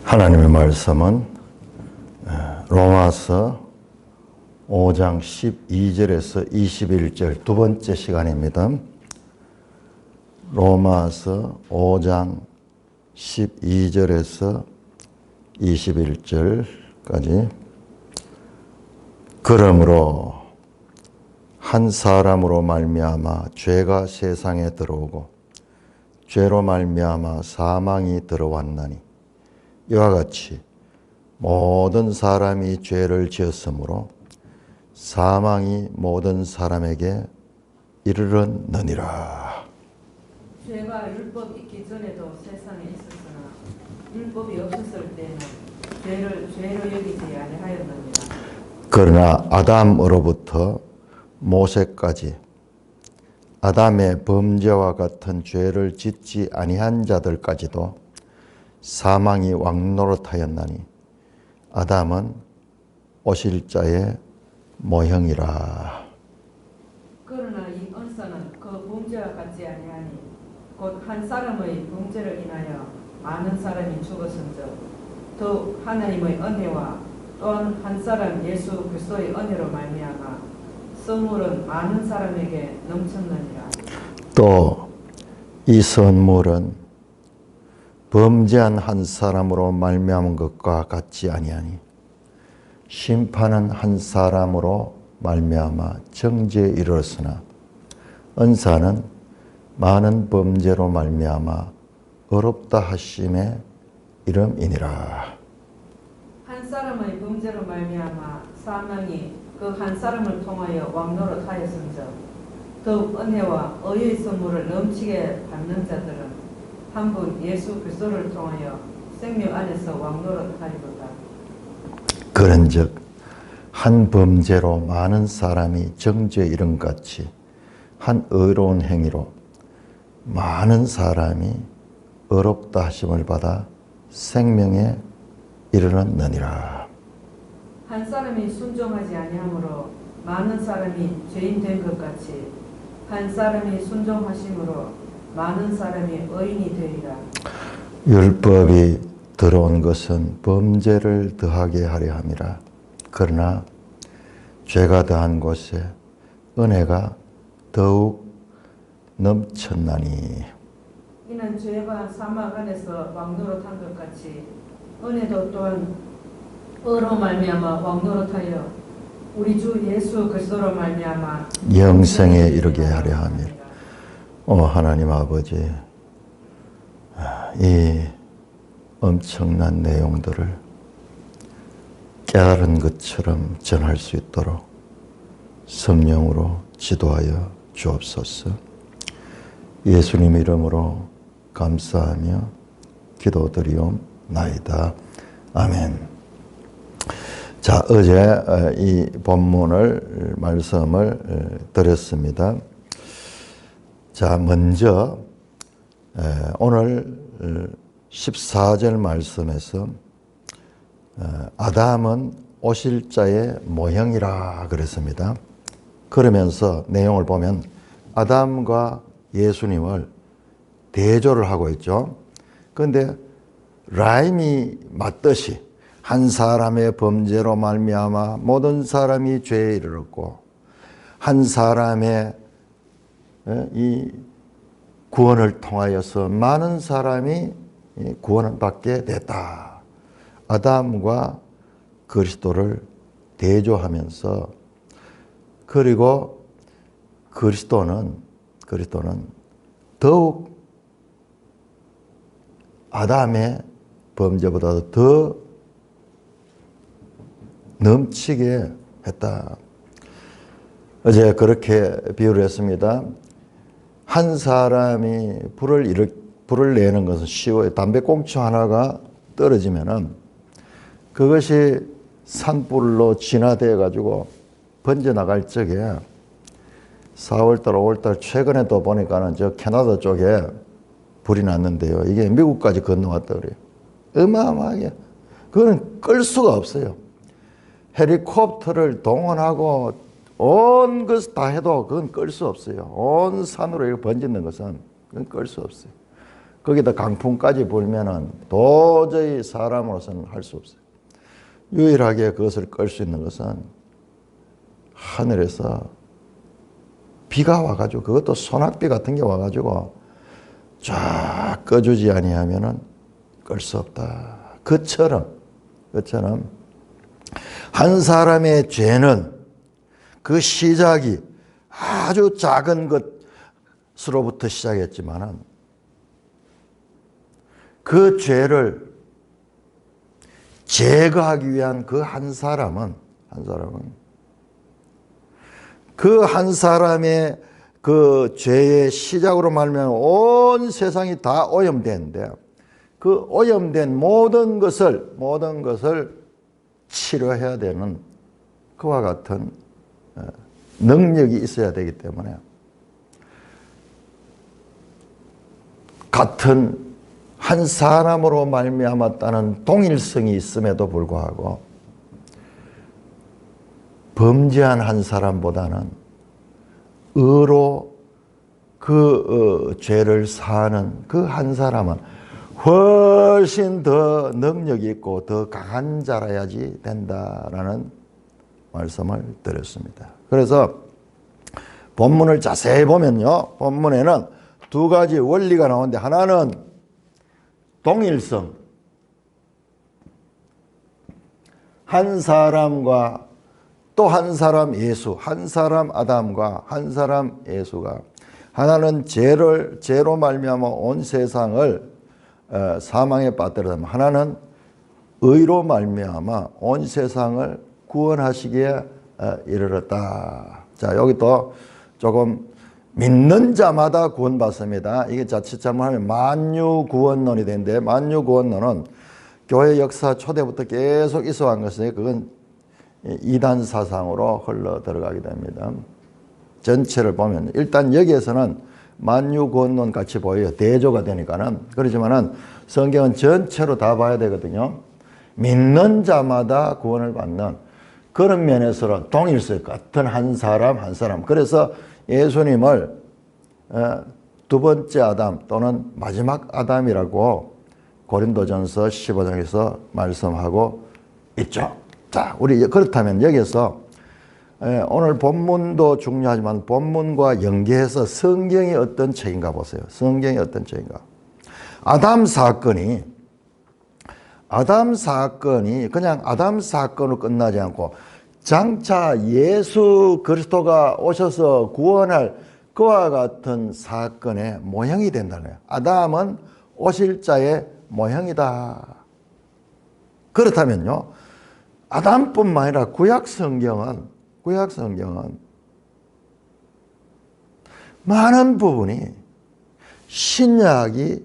하나님의 말씀은 로마서 5장 12절에서 21절 두 번째 시간입니다. 로마서 5장 12절에서 21절까지 그러므로 한 사람으로 말미암아 죄가 세상에 들어오고 죄로 말미암아 사망이 들어왔나니 이와 같이 모든 사람이 죄를 지었으므로 사망이 모든 사람에게 이르렀느니라. 죄가 율법 있기 전에도 세상에 있었으나 율법이 없었을 때는 죄를 죄로 여기지 아니하였느니라. 그러나 아담으로부터 모세까지 아담의 범죄와 같은 죄를 짓지 아니한 자들까지도 사망이 왕노릇하였나니 아담은 오실 자의 모형이라. 그러나 이 언사는 그 범죄와 같지 아니하니 곧 한 사람의 범죄를 인하여 많은 사람이 죽었은즉 더욱 하나님의 은혜와 또한 한 사람 예수 그리스도의 은혜로 말미암아 선물은 많은 사람에게 넘쳤느니라. 또 이 선물은 범죄한 한 사람으로 말미암은 것과 같지 아니하니 심판은 한 사람으로 말미암아 정죄에 이르렀으나 은사는 많은 범죄로 말미암아 어렵다 하심에 이름이니라. 한 사람의 범죄로 말미암아 사망이 그 한 사람을 통하여 왕노릇하였은즉 더욱 은혜와 의의 선물을 넘치게 받는 자들은 한 분 예수 그리스도를 통하여 생명 안에서 왕노릇하리로다. 그런즉 한 범죄로 많은 사람이 정죄에 이른 같이 한 의로운 행위로 많은 사람이 의롭다 하심을 받아 생명에 이르렀느니라. 한 사람이 순종하지 아니하므로 많은 사람이 죄인 된 것 같이 한 사람이 순종하심으로 많은 사람이 의인이 되리라. 율법이 들어온 것은 범죄를 더하게 하려 함이라. 그러나 죄가 더한 곳에 은혜가 더욱 넘쳤나니 이는 죄가 사망 안에서 왕노릇한 것 같이 은혜도 또한 의로 말미암아 왕노릇하여 우리 주 예수 그리스도로 말미암아 영생에 이르게 하려 함이라. 하나님 아버지, 이 엄청난 내용들을 깨달은 것처럼 전할 수 있도록 성령으로 지도하여 주옵소서. 예수님 이름으로 감사하며 기도드리옵나이다. 아멘. 자, 어제 이 본문을 말씀을 드렸습니다. 자, 먼저 오늘 14절 말씀에서 아담은 오실 자의 모형이라 그랬습니다. 그러면서 내용을 보면 아담과 예수님을 대조를 하고 있죠. 그런데 라임이 맞듯이 한 사람의 범죄로 말미암아 모든 사람이 죄에 이르렀고 한 사람의 이 구원을 통하여서 많은 사람이 구원을 받게 됐다. 아담과 그리스도를 대조하면서 그리고 그리스도는 더욱 아담의 범죄보다도 더 넘치게 했다. 어제 그렇게 비유를 했습니다. 한 사람이 불을 내는 것은 쉬워요. 담배꽁초 하나가 떨어지면은 그것이 산불로 진화되어 가지고 번져나갈 적에 4월달, 5월달 최근에도 보니까는 저 캐나다 쪽에 불이 났는데요. 이게 미국까지 건너왔다 그래요. 어마어마하게. 그거는 끌 수가 없어요. 헬리콥터를 동원하고 온 것 다 해도 그건 끌 수 없어요. 온 산으로 이렇게 번지는 것은 그건 끌 수 없어요. 거기다 강풍까지 불면은 도저히 사람으로서는 할 수 없어요. 유일하게 그것을 끌 수 있는 것은 하늘에서 비가 와가지고, 그것도 소낙비 같은 게 와가지고 쫙 꺼주지 아니하면은 끌 수 없다. 그처럼 한 사람의 죄는 그 시작이 아주 작은 것으로부터 시작했지만은 그 죄를 제거하기 위한 그 한 사람은 그 한 사람의 그 죄의 시작으로 말미암아 온 세상이 다 오염되는데, 그 오염된 모든 것을 치료해야 되는 그와 같은 능력이 있어야 되기 때문에, 같은 한 사람으로 말미암았다는 동일성이 있음에도 불구하고 범죄한 한 사람보다는 의로 그 죄를 사하는 그 한 사람은 훨씬 더 능력이 있고 더 강한 자라야지 된다라는 말씀을 드렸습니다. 그래서 본문을 자세히 보면요, 본문에는 두 가지 원리가 나오는데, 하나는 동일성, 한 사람과 또 한 사람 예수, 한 사람 아담과 한 사람 예수가, 하나는 죄로 말미암아 온 세상을 사망에 빠뜨리면, 하나는 의로 말미암아 온 세상을 구원하시기에 이르렀다. 자, 여기 또 조금 믿는 자마다 구원받습니다. 이게 자칫 잘못하면 만유구원론이 되는데, 만유구원론은 교회 역사 초대부터 계속 있어온 것이니 그건 이단 사상으로 흘러 들어가게 됩니다. 전체를 보면 일단 여기에서는 만유구원론 같이 보여요. 대조가 되니까는. 그렇지만은 성경은 전체로 다 봐야 되거든요. 믿는 자마다 구원을 받는 그런 면에서 동일성, 같은 한 사람. 그래서 예수님을 두 번째 아담 또는 마지막 아담이라고 고린도전서 15장에서 말씀하고 있죠. 자, 우리 그렇다면 여기서 오늘 본문도 중요하지만 본문과 연계해서 성경이 어떤 책인가 보세요. 성경이 어떤 책인가. 아담 사건이 그냥 아담 사건으로 끝나지 않고 장차 예수 그리스도가 오셔서 구원할 그와 같은 사건의 모형이 된다는 거예요. 아담은 오실 자의 모형이다. 그렇다면요, 아담뿐만 아니라 구약 성경은 많은 부분이 신약의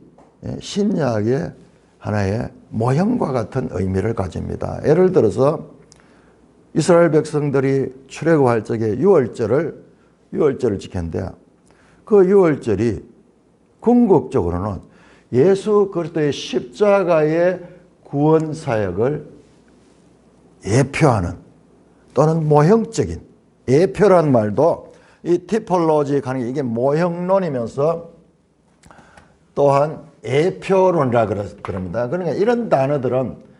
하나의 모형과 같은 의미를 가집니다. 예를 들어서 이스라엘 백성들이 출애굽할 적에 유월절을 지켰는데, 그 유월절이 궁극적으로는 예수 그리스도의 십자가의 구원 사역을 예표하는, 또는 모형적인, 예표란 말도 이 티폴로지 가는 게 이게 모형론이면서 또한 예표론이라 그럽니다. 그러니까 이런 단어들은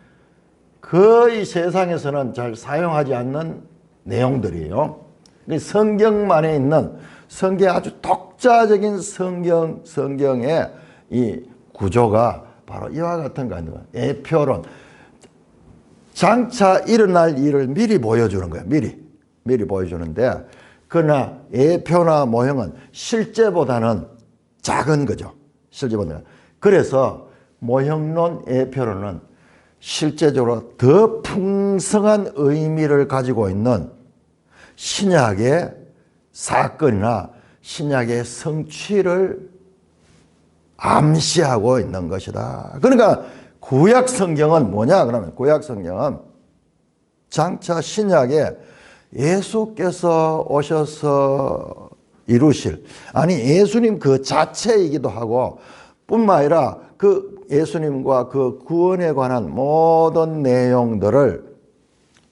거의 세상에서는 잘 사용하지 않는 내용들이에요. 성경만에 있는, 성경의 아주 독자적인 성경의 이 구조가 바로 이와 같은 거 아닙니까? 예표론. 장차 일어날 일을 미리 보여주는 거예요. 미리 보여주는데, 그러나 예표나 모형은 실제보다는 작은 거죠. 실제보다는. 그래서 모형론, 예표론은 실제적으로 더 풍성한 의미를 가지고 있는 신약의 사건이나 신약의 성취를 암시하고 있는 것이다. 그러니까 구약 성경은 뭐냐? 그러면 구약 성경은 장차 신약에 예수께서 오셔서 이루실, 아니 예수님 그 자체이기도 하고, 뿐만 아니라 그 예수님과 그 구원에 관한 모든 내용들을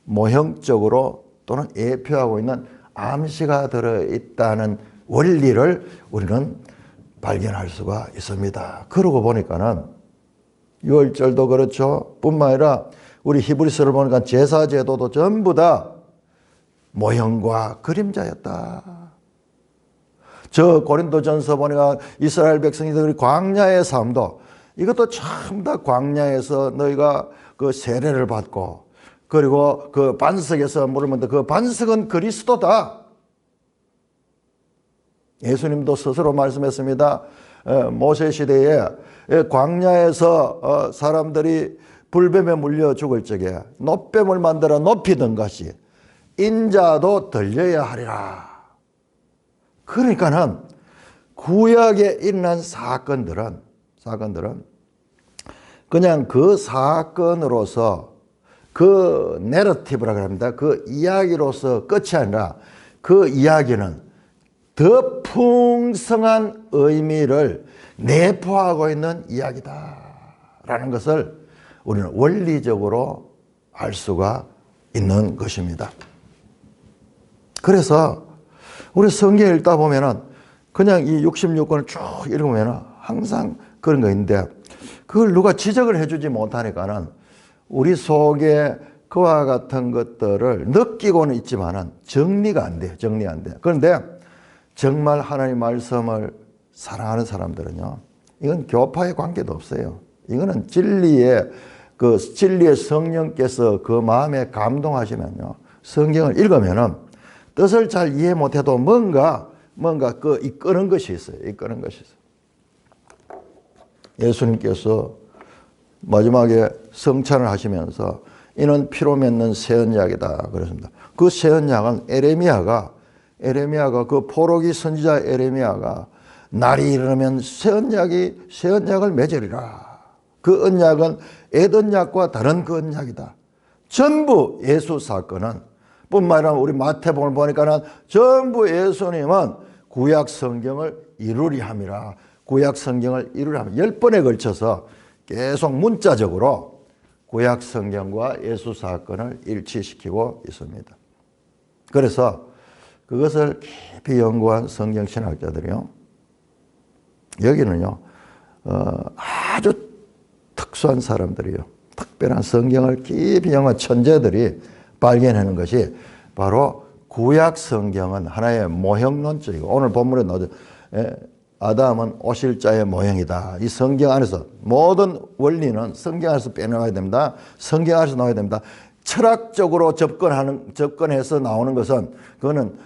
모형적으로 또는 예표하고 있는 암시가 들어있다는 원리를 우리는 발견할 수가 있습니다. 그러고 보니까는 유월절도 그렇죠. 뿐만 아니라 우리 히브리서를 보니까 제사 제도도 전부 다 모형과 그림자였다. 저 고린도전서 보니까 이스라엘 백성들이 광야의 삶도 이것도 참 다 광야에서 너희가 그 세례를 받고 그리고 그 반석에서 물을 먹는데 그 반석은 그리스도다. 예수님도 스스로 말씀했습니다. 모세 시대에 광야에서 사람들이 불뱀에 물려 죽을 적에 놋뱀을 만들어 높이던 것이 인자도 들려야 하리라. 그러니까는 구약에 일어난 사건들은 그냥 그 사건으로서 그 내러티브라고 합니다. 그 이야기로서 끝이 아니라 그 이야기는 더 풍성한 의미를 내포하고 있는 이야기다라는 것을 우리는 원리적으로 알 수가 있는 것입니다. 그래서 우리 성경 읽다 보면은 그냥 이 66권을 쭉 읽으면은 항상 그런 거 있는데 그걸 누가 지적을 해주지 못하니까는 우리 속에 그와 같은 것들을 느끼고는 있지만은 정리가 안 돼요. 정리가 안 돼요. 그런데 정말 하나님 말씀을 사랑하는 사람들은요, 이건 교파의 관계도 없어요. 이거는 진리의 성령께서 그 마음에 감동하시면요, 성경을 읽으면은 뜻을 잘 이해 못해도 뭔가 이끄는 것이 있어요. 이끄는 것이 있어요. 예수님께서 마지막에 성찬을 하시면서 이는 피로 맺는 새 언약이다 그랬습니다. 그 새 언약은 에레미야가 그 포로기 선지자 에레미야가 날이 이르면 새 언약을 맺으리라. 그 언약은 옛 언약과 다른 그 언약이다. 전부 예수 사건은 뿐만 아니라 우리 마태복음을 보니까는 전부 예수님은 구약 성경을 이루리 함이라. 구약 성경을 이루리 함. 10번에 걸쳐서 계속 문자적으로 구약 성경과 예수 사건을 일치시키고 있습니다. 그래서 그것을 깊이 연구한 성경 신학자들이요, 여기는요 아주 특수한 사람들이요, 특별한 성경을 깊이 연구한 천재들이 발견하는 것이 바로 구약 성경은 하나의 모형론적이고, 오늘 본문에 나오죠. 아담은 오실자의 모형이다. 이 성경 안에서 모든 원리는 성경 안에서 빼나가야 됩니다. 성경 안에서 나와야 됩니다. 철학적으로 접근해서 나오는 것은 그거는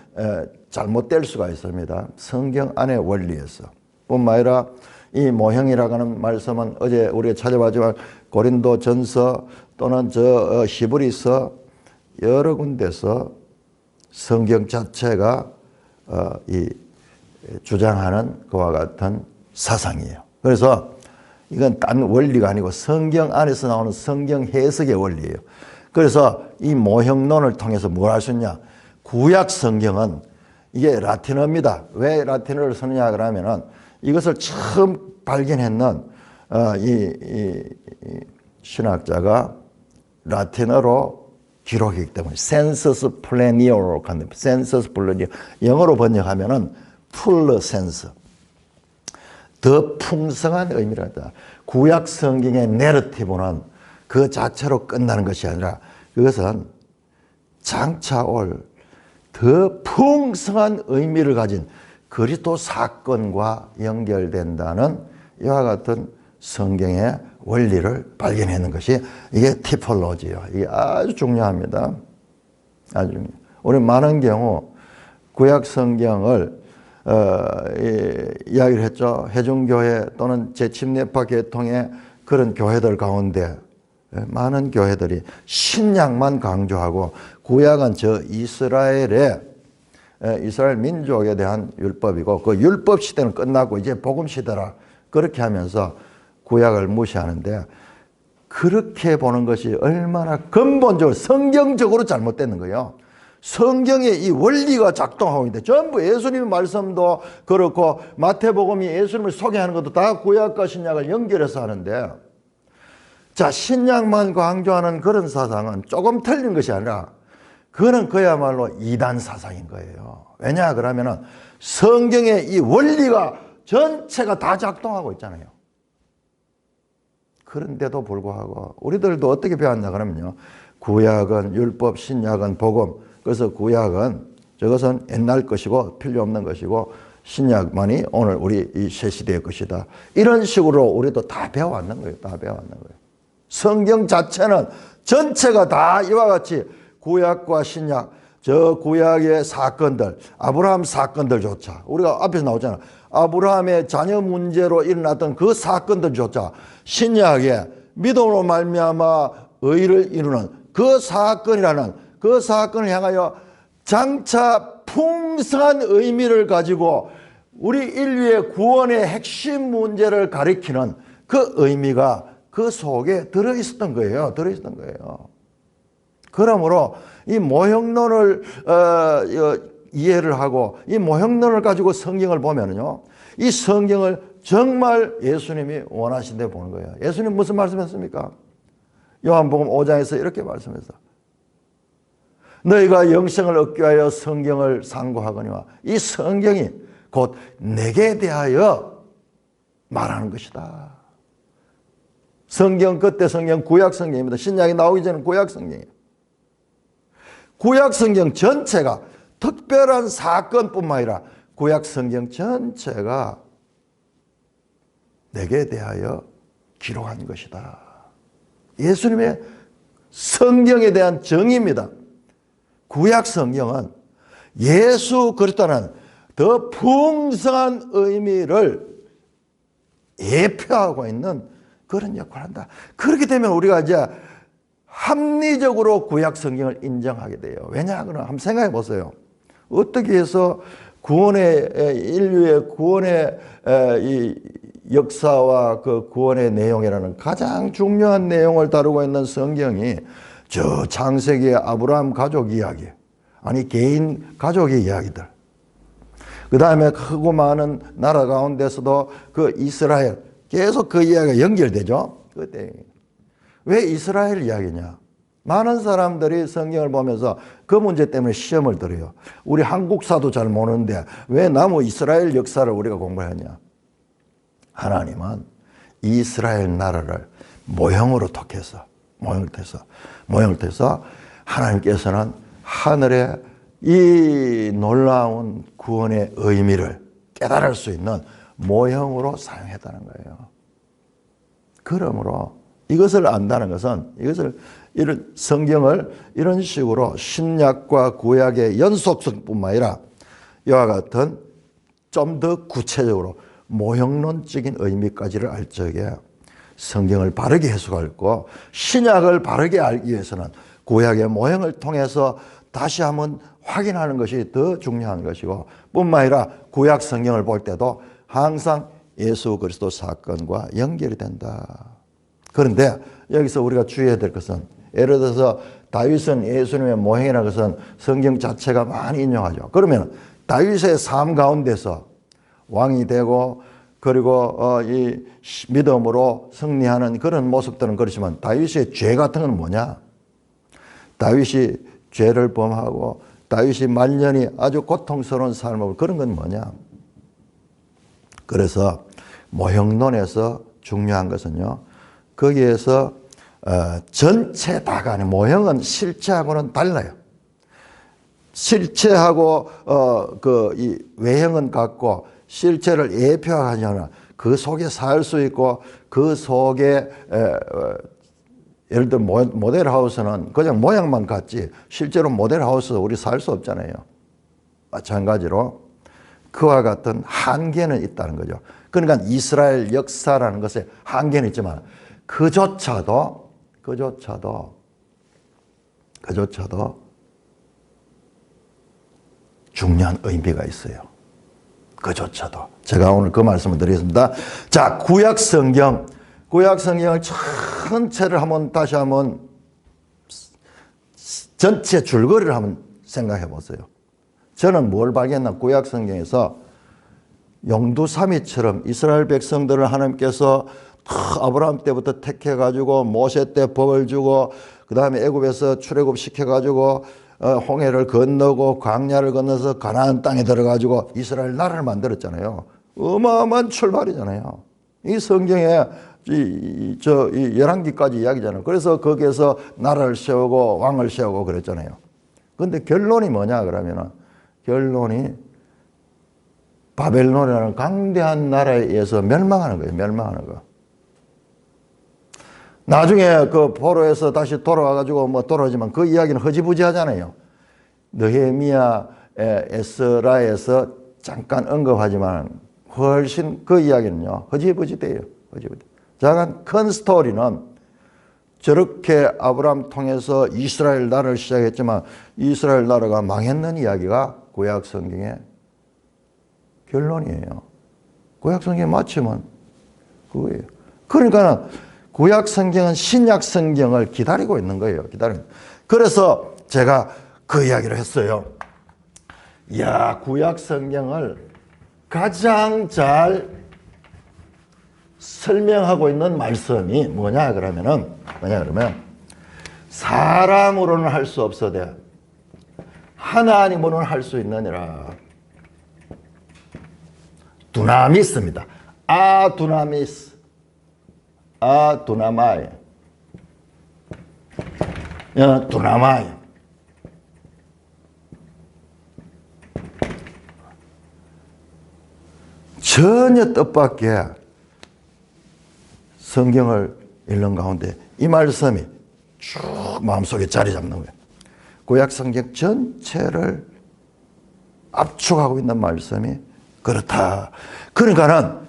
잘못될 수가 있습니다. 성경 안의 원리에서. 뿐만 아니라 이 모형이라고 하는 말씀은 어제 우리가 찾아봤지만 고린도 전서 또는 히브리서 여러 군데서 성경 자체가 이 주장하는 그와 같은 사상이에요. 그래서 이건 딴 원리가 아니고 성경 안에서 나오는 성경 해석의 원리예요. 그래서 이 모형론을 통해서 뭘 할 수 있냐? 구약 성경은 이게 라틴어입니다. 왜 라틴어를 쓰느냐 그러면은 이것을 처음 발견했는 이 신학자가 라틴어로 기록이기 때문에 sensus plenior, sensus plenior 영어로 번역하면은 full sense, 더 풍성한 의미라다. 구약 성경의 내러티브는 그 자체로 끝나는 것이 아니라 그것은 장차 올 더 풍성한 의미를 가진 그리스도 사건과 연결된다는 이와 같은 성경의 원리를 발견하는 것이 이게 티폴로지예요. 이게 아주 중요합니다. 아주 중요해요. 우리 많은 경우 구약 성경을 이야기를 했죠. 해중교회 또는 재침례파 계통의 그런 교회들 가운데 많은 교회들이 신약만 강조하고 구약은 저 이스라엘 민족에 대한 율법이고 그 율법 시대는 끝나고 이제 복음 시대라 그렇게 하면서 구약을 무시하는데, 그렇게 보는 것이 얼마나 근본적으로 성경적으로 잘못되는 거예요. 성경의 이 원리가 작동하고 있는데 전부 예수님의 말씀도 그렇고 마태복음이 예수님을 소개하는 것도 다 구약과 신약을 연결해서 하는데, 자, 신약만 강조하는 그런 사상은 조금 틀린 것이 아니라 그거는 그야말로 이단 사상인 거예요. 왜냐 그러면은 성경의 이 원리가 전체가 다 작동하고 있잖아요. 그런데도 불구하고 우리들도 어떻게 배웠냐 그러면요. 구약은 율법, 신약은 복음. 그래서 구약은 저것은 옛날 것이고 필요 없는 것이고 신약만이 오늘 우리 이 새 시대의 것이다. 이런 식으로 우리도 다 배워왔는 거예요. 다 배워왔는 거예요. 성경 자체는 전체가 다 이와 같이 구약과 신약, 저 구약의 사건들, 아브라함 사건들조차 우리가 앞에서 나오잖아. 아브라함의 자녀 문제로 일어났던 그 사건들조차 신약의 믿음으로 말미암아 의를 이루는 그 사건이라는 그 사건을 향하여 장차 풍성한 의미를 가지고 우리 인류의 구원의 핵심 문제를 가리키는 그 의미가 그 속에 들어있었던 거예요. 들어있었던 거예요. 그러므로 이 모형론을 이해를 하고 이 모형론을 가지고 성경을 보면요, 이 성경을 정말 예수님이 원하신 데 보는 거예요. 예수님 무슨 말씀했습니까? 요한복음 5장에서 이렇게 말씀했어. 너희가 영생을 얻기 위하여 성경을 상고하거니와 이 성경이 곧 내게 대하여 말하는 것이다. 성경 그때 성경 구약 성경입니다. 신약이 나오기 전에 구약 성경이에요. 구약 성경 전체가 특별한 사건뿐만 아니라 구약 성경 전체가 내게 대하여 기록한 것이다. 예수님의 성경에 대한 정의입니다. 구약 성경은 예수 그리스도는 더 풍성한 의미를 예표하고 있는 그런 역할을 한다. 그렇게 되면 우리가 이제 합리적으로 구약 성경을 인정하게 돼요. 왜냐? 그럼 한번 생각해 보세요. 어떻게 해서 인류의 구원의 이 역사와 그 구원의 내용이라는 가장 중요한 내용을 다루고 있는 성경이 저 창세기의 아브라함 가족 이야기, 아니 개인 가족의 이야기들, 그 다음에 크고 많은 나라 가운데서도 그 이스라엘, 계속 그 이야기가 연결되죠. 그때 왜 이스라엘 이야기냐? 많은 사람들이 성경을 보면서 그 문제 때문에 시험을 들어요. 우리 한국사도 잘 모르는데 왜 나무 이스라엘 역사를 우리가 공부하냐? 하나님은 이스라엘 나라를 모형으로 택해서 하나님께서는 하늘의 이 놀라운 구원의 의미를 깨달을 수 있는 모형으로 사용했다는 거예요. 그러므로 이것을 안다는 것은 이런 성경을 이런 식으로 신약과 구약의 연속성뿐만 아니라 이와 같은 좀 더 구체적으로 모형론적인 의미까지를 알 적에 성경을 바르게 해석하고 신약을 바르게 알기 위해서는 구약의 모형을 통해서 다시 한번 확인하는 것이 더 중요한 것이고, 뿐만 아니라 구약 성경을 볼 때도 항상 예수 그리스도 사건과 연결이 된다. 그런데 여기서 우리가 주의해야 될 것은, 예를 들어서 다윗은 예수님의 모형이라는 것은 성경 자체가 많이 인용하죠. 그러면 다윗의 삶 가운데서 왕이 되고 그리고 이 믿음으로 승리하는 그런 모습들은 그렇지만 다윗의 죄 같은 건 뭐냐? 다윗이 죄를 범하고 다윗이 말년이 아주 고통스러운 삶을, 그런 건 뭐냐? 그래서 모형론에서 중요한 것은요, 거기에서 전체 다가 아니라 모형은 실체하고는 달라요. 실체하고 이 외형은 같고 실체를 예표하잖아. 그 속에 살 수 있고 그 속에 예를 들어 모델하우스는 그냥 모양만 같지 실제로 모델하우스 우리 살 수 없잖아요. 마찬가지로 그와 같은 한계는 있다는 거죠. 그러니까 이스라엘 역사라는 것에 한계는 있지만 그조차도 중요한 의미가 있어요. 그조차도. 제가 오늘 그 말씀을 드리겠습니다. 자, 구약 성경을 전체를 다시 한번 전체 줄거리를 한번 생각해 보세요. 저는 뭘 발견했나? 구약 성경에서 용두사미처럼 이스라엘 백성들을 하나님께서 아브라함 때부터 택해가지고 모세 때 법을 주고 그 다음에 애굽에서 출애굽시켜가지고 홍해를 건너고 광야를 건너서 가나안 땅에 들어가지고 이스라엘 나라를 만들었잖아요. 어마어마한 출발이잖아요. 이 성경에 이 11기까지 이야기잖아요. 그래서 거기에서 나라를 세우고 왕을 세우고 그랬잖아요. 근데 결론이 뭐냐 그러면은 결론이 바벨론이라는 강대한 나라에 의해서 멸망하는 거예요. 멸망하는 거. 나중에 그 포로에서 다시 돌아와가지고 뭐 돌아오지만 그 이야기는 허지부지하잖아요. 느헤미야, 에스라에서 잠깐 언급하지만 훨씬 그 이야기는요 허지부지돼요. 허지부지. 잠깐 큰 스토리는 저렇게 아브라함 통해서 이스라엘 나라를 시작했지만 이스라엘 나라가 망했는 이야기가 구약 성경의 결론이에요. 구약 성경에 맞추면 그거예요. 그러니까 구약 성경은 신약 성경을 기다리고 있는 거예요. 그래서 제가 그 이야기를 했어요. 야, 구약 성경을 가장 잘 설명하고 있는 말씀이 뭐냐 그러면 사람으로는 할 수 없어도 하나님으로는 할 수 있느니라. 두나미스입니다. 아두나미스. 아두나마이. 두나마이. 전혀 뜻밖의 성경을 읽는 가운데 이 말씀이 쭉 마음속에 자리 잡는 거예요. 구약 성경 전체를 압축하고 있는 말씀이 그렇다. 그러니까는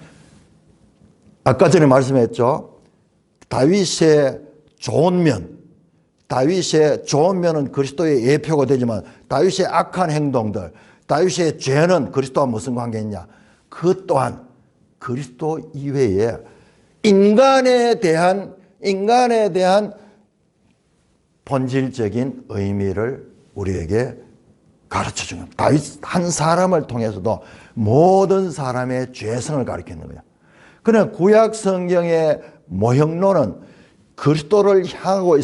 아까 전에 말씀했죠. 다윗의 좋은 면은 그리스도의 예표가 되지만 다윗의 악한 행동들, 다윗의 죄는 그리스도와 무슨 관계 있냐? 그 또한 그리스도 이외에 인간에 대한 본질적인 의미를 우리에게 가르쳐 주는 거예요. 다윗 한 사람을 통해서도 모든 사람의 죄성을 가르치는 거예요. 그러나 구약 성경의 모형론은 그리스도를 향하고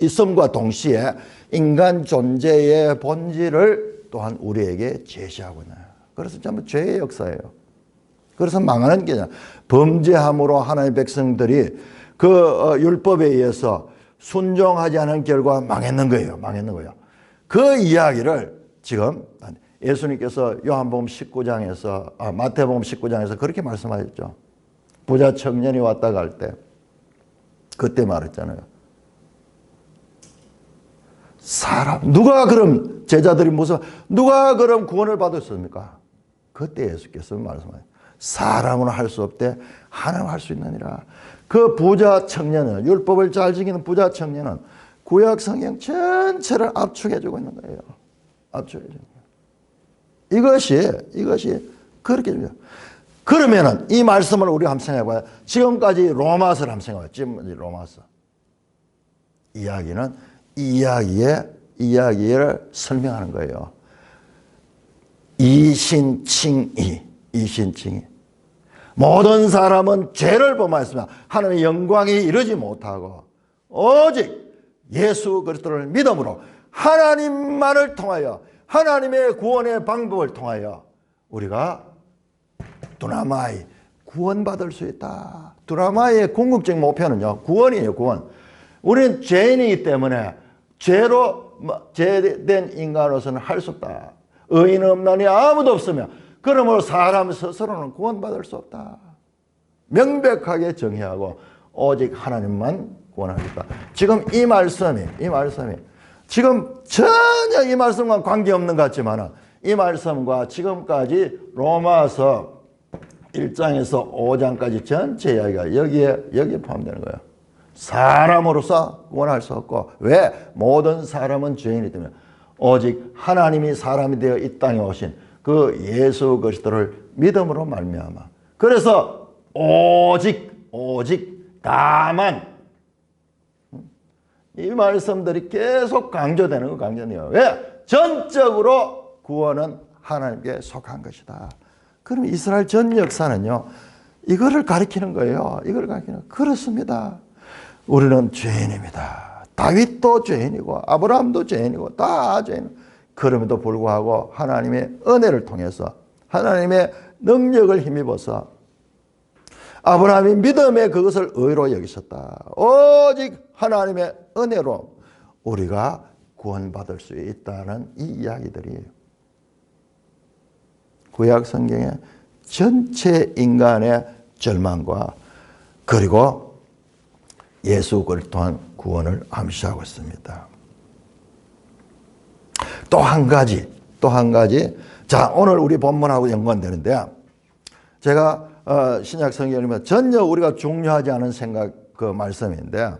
있음과 동시에 인간 존재의 본질을 또한 우리에게 제시하고 있나요? 그래서 전부 죄의 역사예요. 그래서 망하는 게 범죄함으로 하나님의 백성들이 그 율법에 의해서 순종하지 않은 결과 망했는 거예요. 그 이야기를 지금 예수님께서 요한복음 19장에서 마태복음 19장에서 그렇게 말씀하셨죠. 부자 청년이 왔다 갈 때 그때 말했잖아요. 누가 그럼 제자들이 누가 그럼 구원을 받았습니까? 그때 예수께서 말씀하셨죠. 사람은 할 수 없되 하나님은 할 수 있느니라. 그 부자 청년은, 율법을 잘 지키는 부자 청년은 구약 성경 전체를 압축해주고 있는 거예요. 압축해주고. 이것이 그렇게 중요해요. 그러면은 이 말씀을 우리 한번 생각해봐요. 지금까지 로마서를 한번 생각해봐요. 지금까지 로마서. 이야기는 이야기를 설명하는 거예요. 이신칭의. 모든 사람은 죄를 범하였으며 하나님의 영광에 이르지 못하고 오직 예수 그리스도를 믿음으로 하나님만을 통하여 하나님의 구원의 방법을 통하여 우리가 두나마이 구원받을 수 있다. 두나마이의 궁극적 목표는요, 구원이에요. 구원. 우리는 죄인이기 때문에 죄로 죄된 인간으로서는 할 수 없다. 의인 없나니 아무도 없으며 그러므로 사람 스스로는 구원받을 수 없다. 명백하게 정의하고 오직 하나님만 구원하겠다. 지금 이 말씀이 지금 전혀 이 말씀과 관계없는 것 같지만 이 말씀과 지금까지 로마서 1장에서 5장까지 전체 이야기가 여기에 포함되는 거예요. 사람으로서 구원할 수 없고 왜? 모든 사람은 죄인이기 때문에 오직 하나님이 사람이 되어 이 땅에 오신 그 예수 그리스도를 믿음으로 말미암아. 그래서 오직 다만 이 말씀들이 계속 강조되는 거. 왜? 전적으로 구원은 하나님께 속한 것이다. 그럼 이스라엘 전 역사는요, 이거를 가리키는 거예요. 그렇습니다. 우리는 죄인입니다. 다윗도 죄인이고 아브라함도 죄인이고 다 죄인. 그럼에도 불구하고 하나님의 은혜를 통해서 하나님의 능력을 힘입어서 아브라함이 믿음에 그것을 의로 여기셨다. 오직 하나님의 은혜로 우리가 구원받을 수 있다는 이 이야기들이에요. 구약 성경의 전체 인간의 절망과 그리고 예수 그리스도 통한 구원을 암시하고 있습니다. 또 한 가지. 자, 오늘 우리 본문하고 연관되는데 제가 신약 성경이면 전혀 우리가 중요하지 않은 생각 그 말씀인데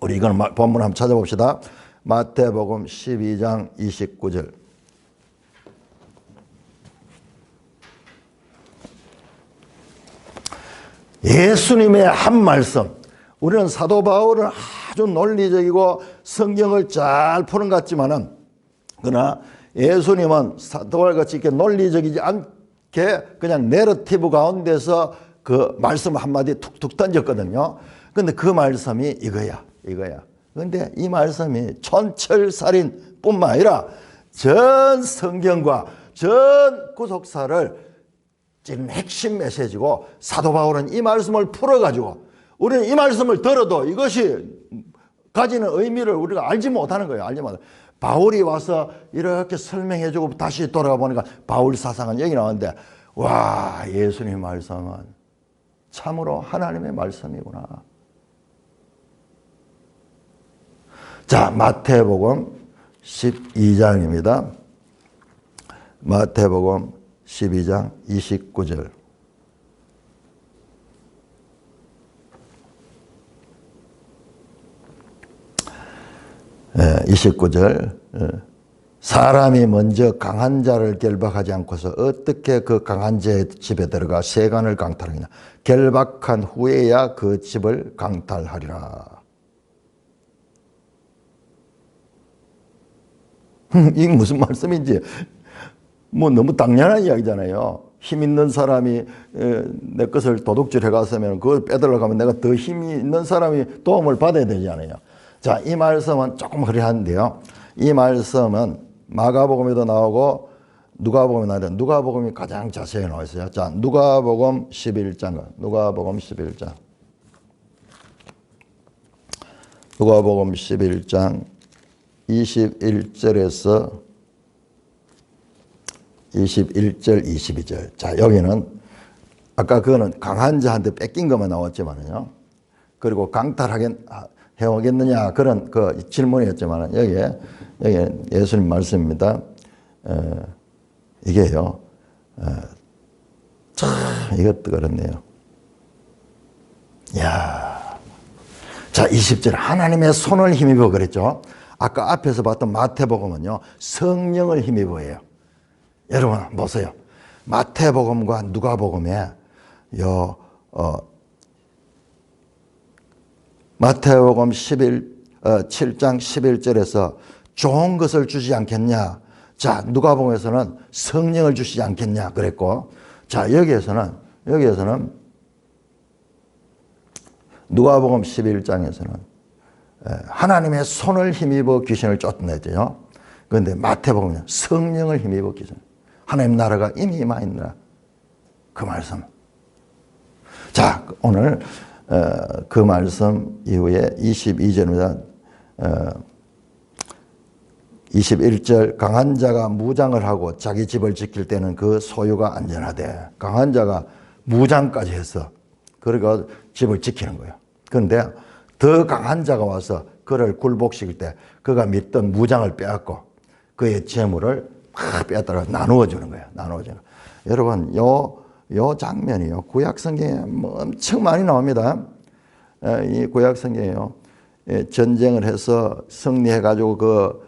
우리 이건 본문 한번 찾아봅시다. 마태복음 12장 29절. 예수님의 한 말씀. 우리는 사도 바울은 아주 논리적이고 성경을 잘 푸는 것 같지만은 그러나 예수님은 사도 바울같이 이렇게 논리적이지 않게 그냥 내러티브 가운데서 그 말씀 한마디 툭툭 던졌거든요. 근데 그 말씀이 이거야. 근데 이 말씀이 촌철살인 뿐만 아니라 전 성경과 전 구속사를 지금 핵심 메시지고 사도 바울은 이 말씀을 풀어가지고 우리는 이 말씀을 들어도 이것이 가지는 의미를 우리가 알지 못하는 거예요. 알지 못하는. 바울이 와서 이렇게 설명해주고 다시 돌아가 보니까 바울 사상은 여기 나오는데 와, 예수님 말씀은 참으로 하나님의 말씀이구나. 자, 마태복음 12장입니다. 마태복음 12장 29절. 예, 29절. 사람이 먼저 강한 자를 결박하지 않고서 어떻게 그 강한 자의 집에 들어가 세간을 강탈하느냐. 결박한 후에야 그 집을 강탈하리라. 이게 무슨 말씀인지 뭐 너무 당연한 이야기잖아요. 힘 있는 사람이 내 것을 도둑질해 갔으면 그걸 빼들어 가면 내가 더 힘이 있는 사람이 도움을 받아야 되잖아요. 자, 이 말씀은 조금 그래한데요. 이 말씀은 마가복음에도 나오고 누가복음에 나오는데 누가복음이 가장 자세히 나와 있어요. 자, 누가복음 11장. 누가복음 11장 21절에서 21절, 22절. 자, 여기는 아까 그거는 강한 자한테 뺏긴 것만 나왔지만요. 그리고 해오겠느냐 그런 그 질문이었지만 여기에 예수님 말씀입니다. 이게요. 참 이것도 그렇네요. 야, 자 20절 하나님의 손을 힘입어 그랬죠. 아까 앞에서 봤던 마태복음은요 성령을 힘입어예요. 여러분 보세요. 마태복음과 누가복음에 마태복음 7장 11절에서 좋은 것을 주지 않겠냐. 자, 누가복음에서는 성령을 주시지 않겠냐 그랬고, 자, 여기에서는 누가복음 11장에서는 하나님의 손을 힘입어 귀신을 쫓아내죠. 그런데 마태복음은 성령을 힘입어 귀신. 하나님 나라가 이미 임하 있느라 그 말씀. 자, 오늘 그 말씀 이후에 22절입니다. 21절 강한 자가 무장을 하고 자기 집을 지킬 때는 그 소유가 안전하대. 강한 자가 무장까지 해서 그러니까 집을 지키는 거예요. 그런데 더 강한 자가 와서 그를 굴복시킬 때 그가 믿던 무장을 빼앗고 그의 재물을 막 빼앗다가 나누어 주는 거예요. 여러분 요 장면이요 구약 성경에 엄청 많이 나옵니다. 이 구약 성경이요 전쟁을 해서 승리해 가지고 그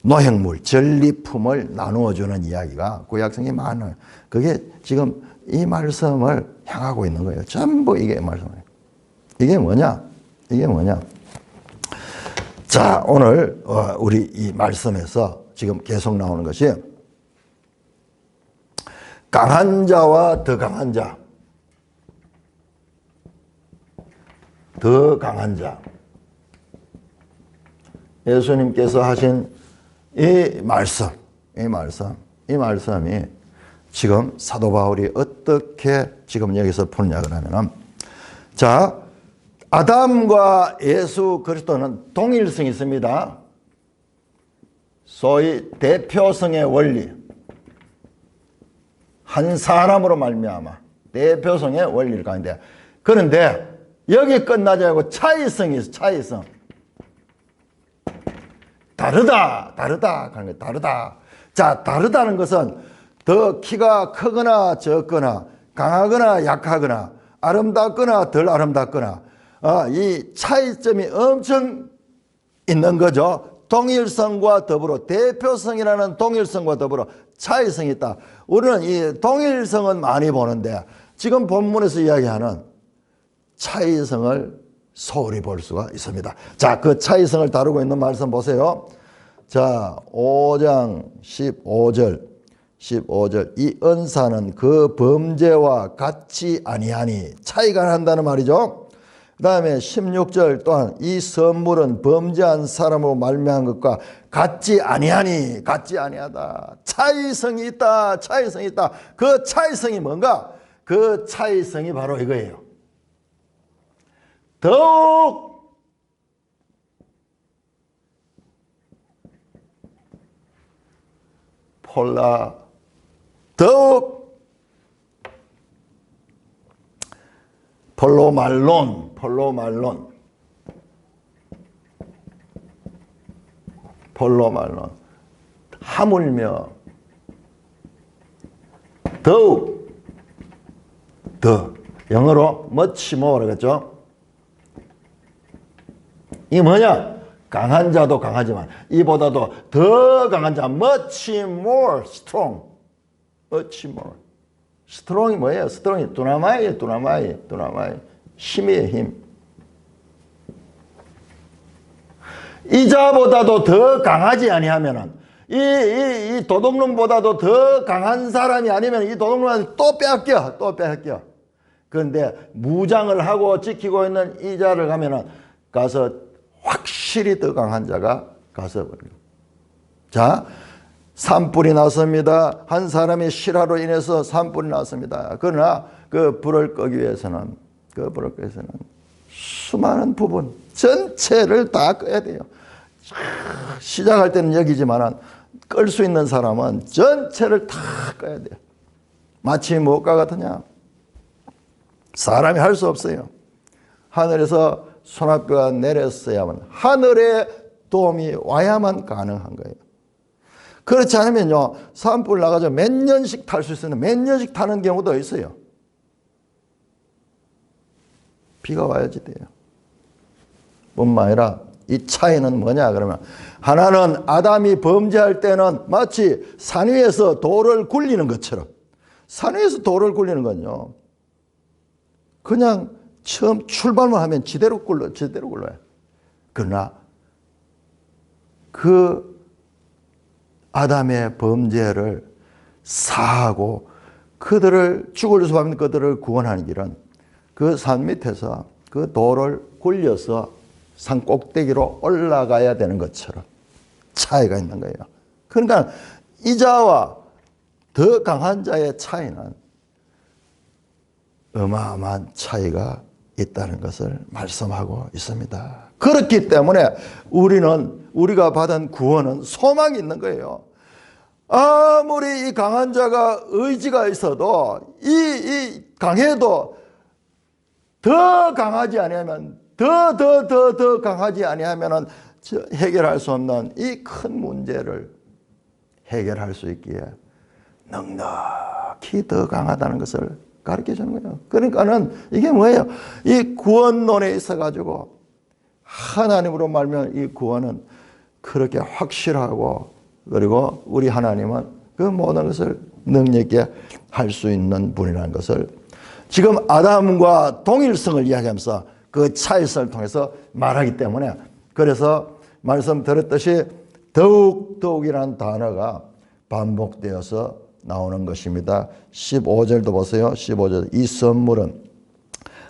노획물 전리품을 나누어 주는 이야기가 구약 성경에 많아요. 그게 지금 이 말씀을 향하고 있는 거예요. 전부 이게 말씀이에요. 이게 뭐냐? 자, 오늘 우리 이 말씀에서 지금 계속 나오는 것이 강한 자와 더 강한 자. 더 강한 자. 예수님께서 하신 이 말씀이 지금 사도 바울이 어떻게 지금 여기서 푸느냐 그러면은, 자, 아담과 예수 그리스도는 동일성이 있습니다. 소위 대표성의 원리, 한 사람으로 말미암아 대표성의 원리를 가는데, 그런데 여기 끝나지 않고 차이성이 있어. 차이성. 다르다 하는 거예요. 다르다. 자, 다르다는 것은 더 키가 크거나 적거나 강하거나 약하거나 아름답거나 덜 아름답거나 이 차이점이 엄청 있는 거죠. 동일성과 더불어, 대표성이라는 동일성과 더불어 차이성이 있다. 우리는 이 동일성은 많이 보는데 지금 본문에서 이야기하는 차이성을 소홀히 볼 수가 있습니다. 자, 그 차이성을 다루고 있는 말씀 보세요. 자, 5장 15절. 이 은사는 그 범죄와 같지 아니하니, 차이가 난다는 말이죠. 그 다음에 16절 또한 이 선물은 범죄한 사람으로 말미암은 것과 같지 아니하니, 같지 아니하다. 차이성이 있다. 차이성이 있다. 그 차이성이 뭔가? 그 차이성이 바로 이거예요. 더욱 더욱 폴로말론 하물며 더욱 더, 영어로 much more 그랬죠. 이 뭐냐? 강한 자도 강하지만 이보다도 더 강한 자, much more strong. much more. 스트롱이 뭐예요? 스트롱이 두나마이예요. 두나마이. 힘이에요, 힘. 이 자보다도 더 강하지 아니하면은, 이 도둑놈보다도 더 강한 사람이 아니면 이 도둑놈한테 또 빼앗겨. 그런데 무장을 하고 지키고 있는 이 자를 가면은 가서 확실히 더 강한 자가 가서 버려요. 자, 산불이 났습니다. 한 사람의 실화로 인해서 산불이 났습니다. 그러나 그 불을 끄기 위해서는 수많은 부분 전체를 다 꺼야 돼요. 시작할 때는 여기지만 끌 수 있는 사람은 전체를 다 꺼야 돼요. 마치 무엇과 같으냐? 사람이 할 수 없어요. 하늘에서 소나비가 내렸어야만, 하늘의 도움이 와야만 가능한 거예요. 그렇지 않으면요, 산불 나가서 몇 년씩 탈 수 있어요. 몇 년씩 타는 경우도 있어요. 비가 와야지 돼요. 뿐만 아니라 이 차이는 뭐냐 그러면, 하나는 아담이 범죄할 때는 마치 산 위에서 돌을 굴리는 것처럼, 산 위에서 돌을 굴리는 건요, 그냥 처음 출발만 하면 지대로 굴러요. 그러나 그 아담의 범죄를 사하고 그들을 죽을 수밖에 없는 그들을 구원하는 길은 그 산 밑에서 그 돌을 굴려서 산 꼭대기로 올라가야 되는 것처럼 차이가 있는 거예요. 그러니까 이 자와 더 강한 자의 차이는 어마어마한 차이가 있다는 것을 말씀하고 있습니다. 그렇기 때문에 우리가 받은 구원은 소망이 있는 거예요. 아무리 이 강한 자가 의지가 있어도 이 강해도 더 강하지 아니하면 더 강하지 아니하면 해결할 수 없는 이 큰 문제를 해결할 수 있기에 넉넉히 더 강하다는 것을 가르쳐 주는 거예요. 그러니까는 이게 뭐예요? 이 구원론에 있어가지고 하나님으로 말면 이 구원은 그렇게 확실하고, 그리고 우리 하나님은 그 모든 것을 능력 있게 할 수 있는 분이라는 것을 지금 아담과 동일성을 이야기하면서 그 차이성을 통해서 말하기 때문에, 그래서 말씀드렸듯이 더욱이라는 단어가 반복되어서 나오는 것입니다. 15절도 보세요. 15절. 이 선물은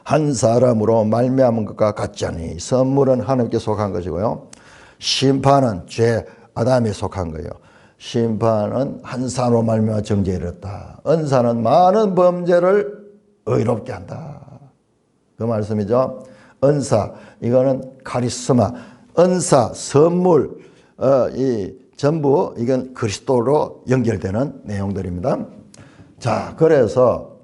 한 사람으로 말미암은 것과 같지 않으니, 선물은 하나님께 속한 것이고요, 심판은 죄 아담에 속한 거예요. 심판은 한 사람으로 말미암아 정죄에 이르렀다. 은사는 많은 범죄를 의롭게 한다. 그 말씀이죠. 은사, 이거는 카리스마, 은사, 선물, 이 전부 이건 그리스도로 연결되는 내용들입니다. 자, 그래서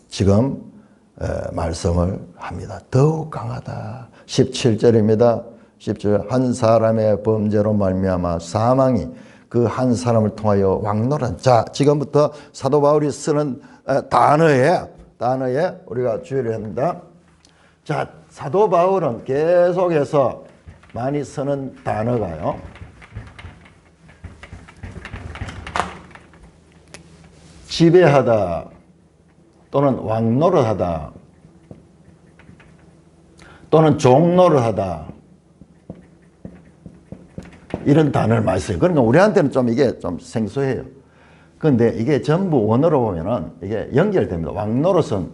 지금 말씀을 합니다. 더욱 강하다. 17절입니다. 17절, 한 사람의 범죄로 말미암아 사망이 그 한 사람을 통하여 왕노란. 자, 지금부터 사도 바울이 쓰는 단어에 우리가 주의를 합니다. 자, 사도 바울은 계속해서 많이 쓰는 단어가요. 지배하다 또는 왕노릇하다 또는 종노릇하다 이런 단어를 많이 써요. 그러니까 우리한테는 좀 이게 좀 생소해요. 그런데 이게 전부 원어로 보면은 이게 연결됩니다. 왕노릇은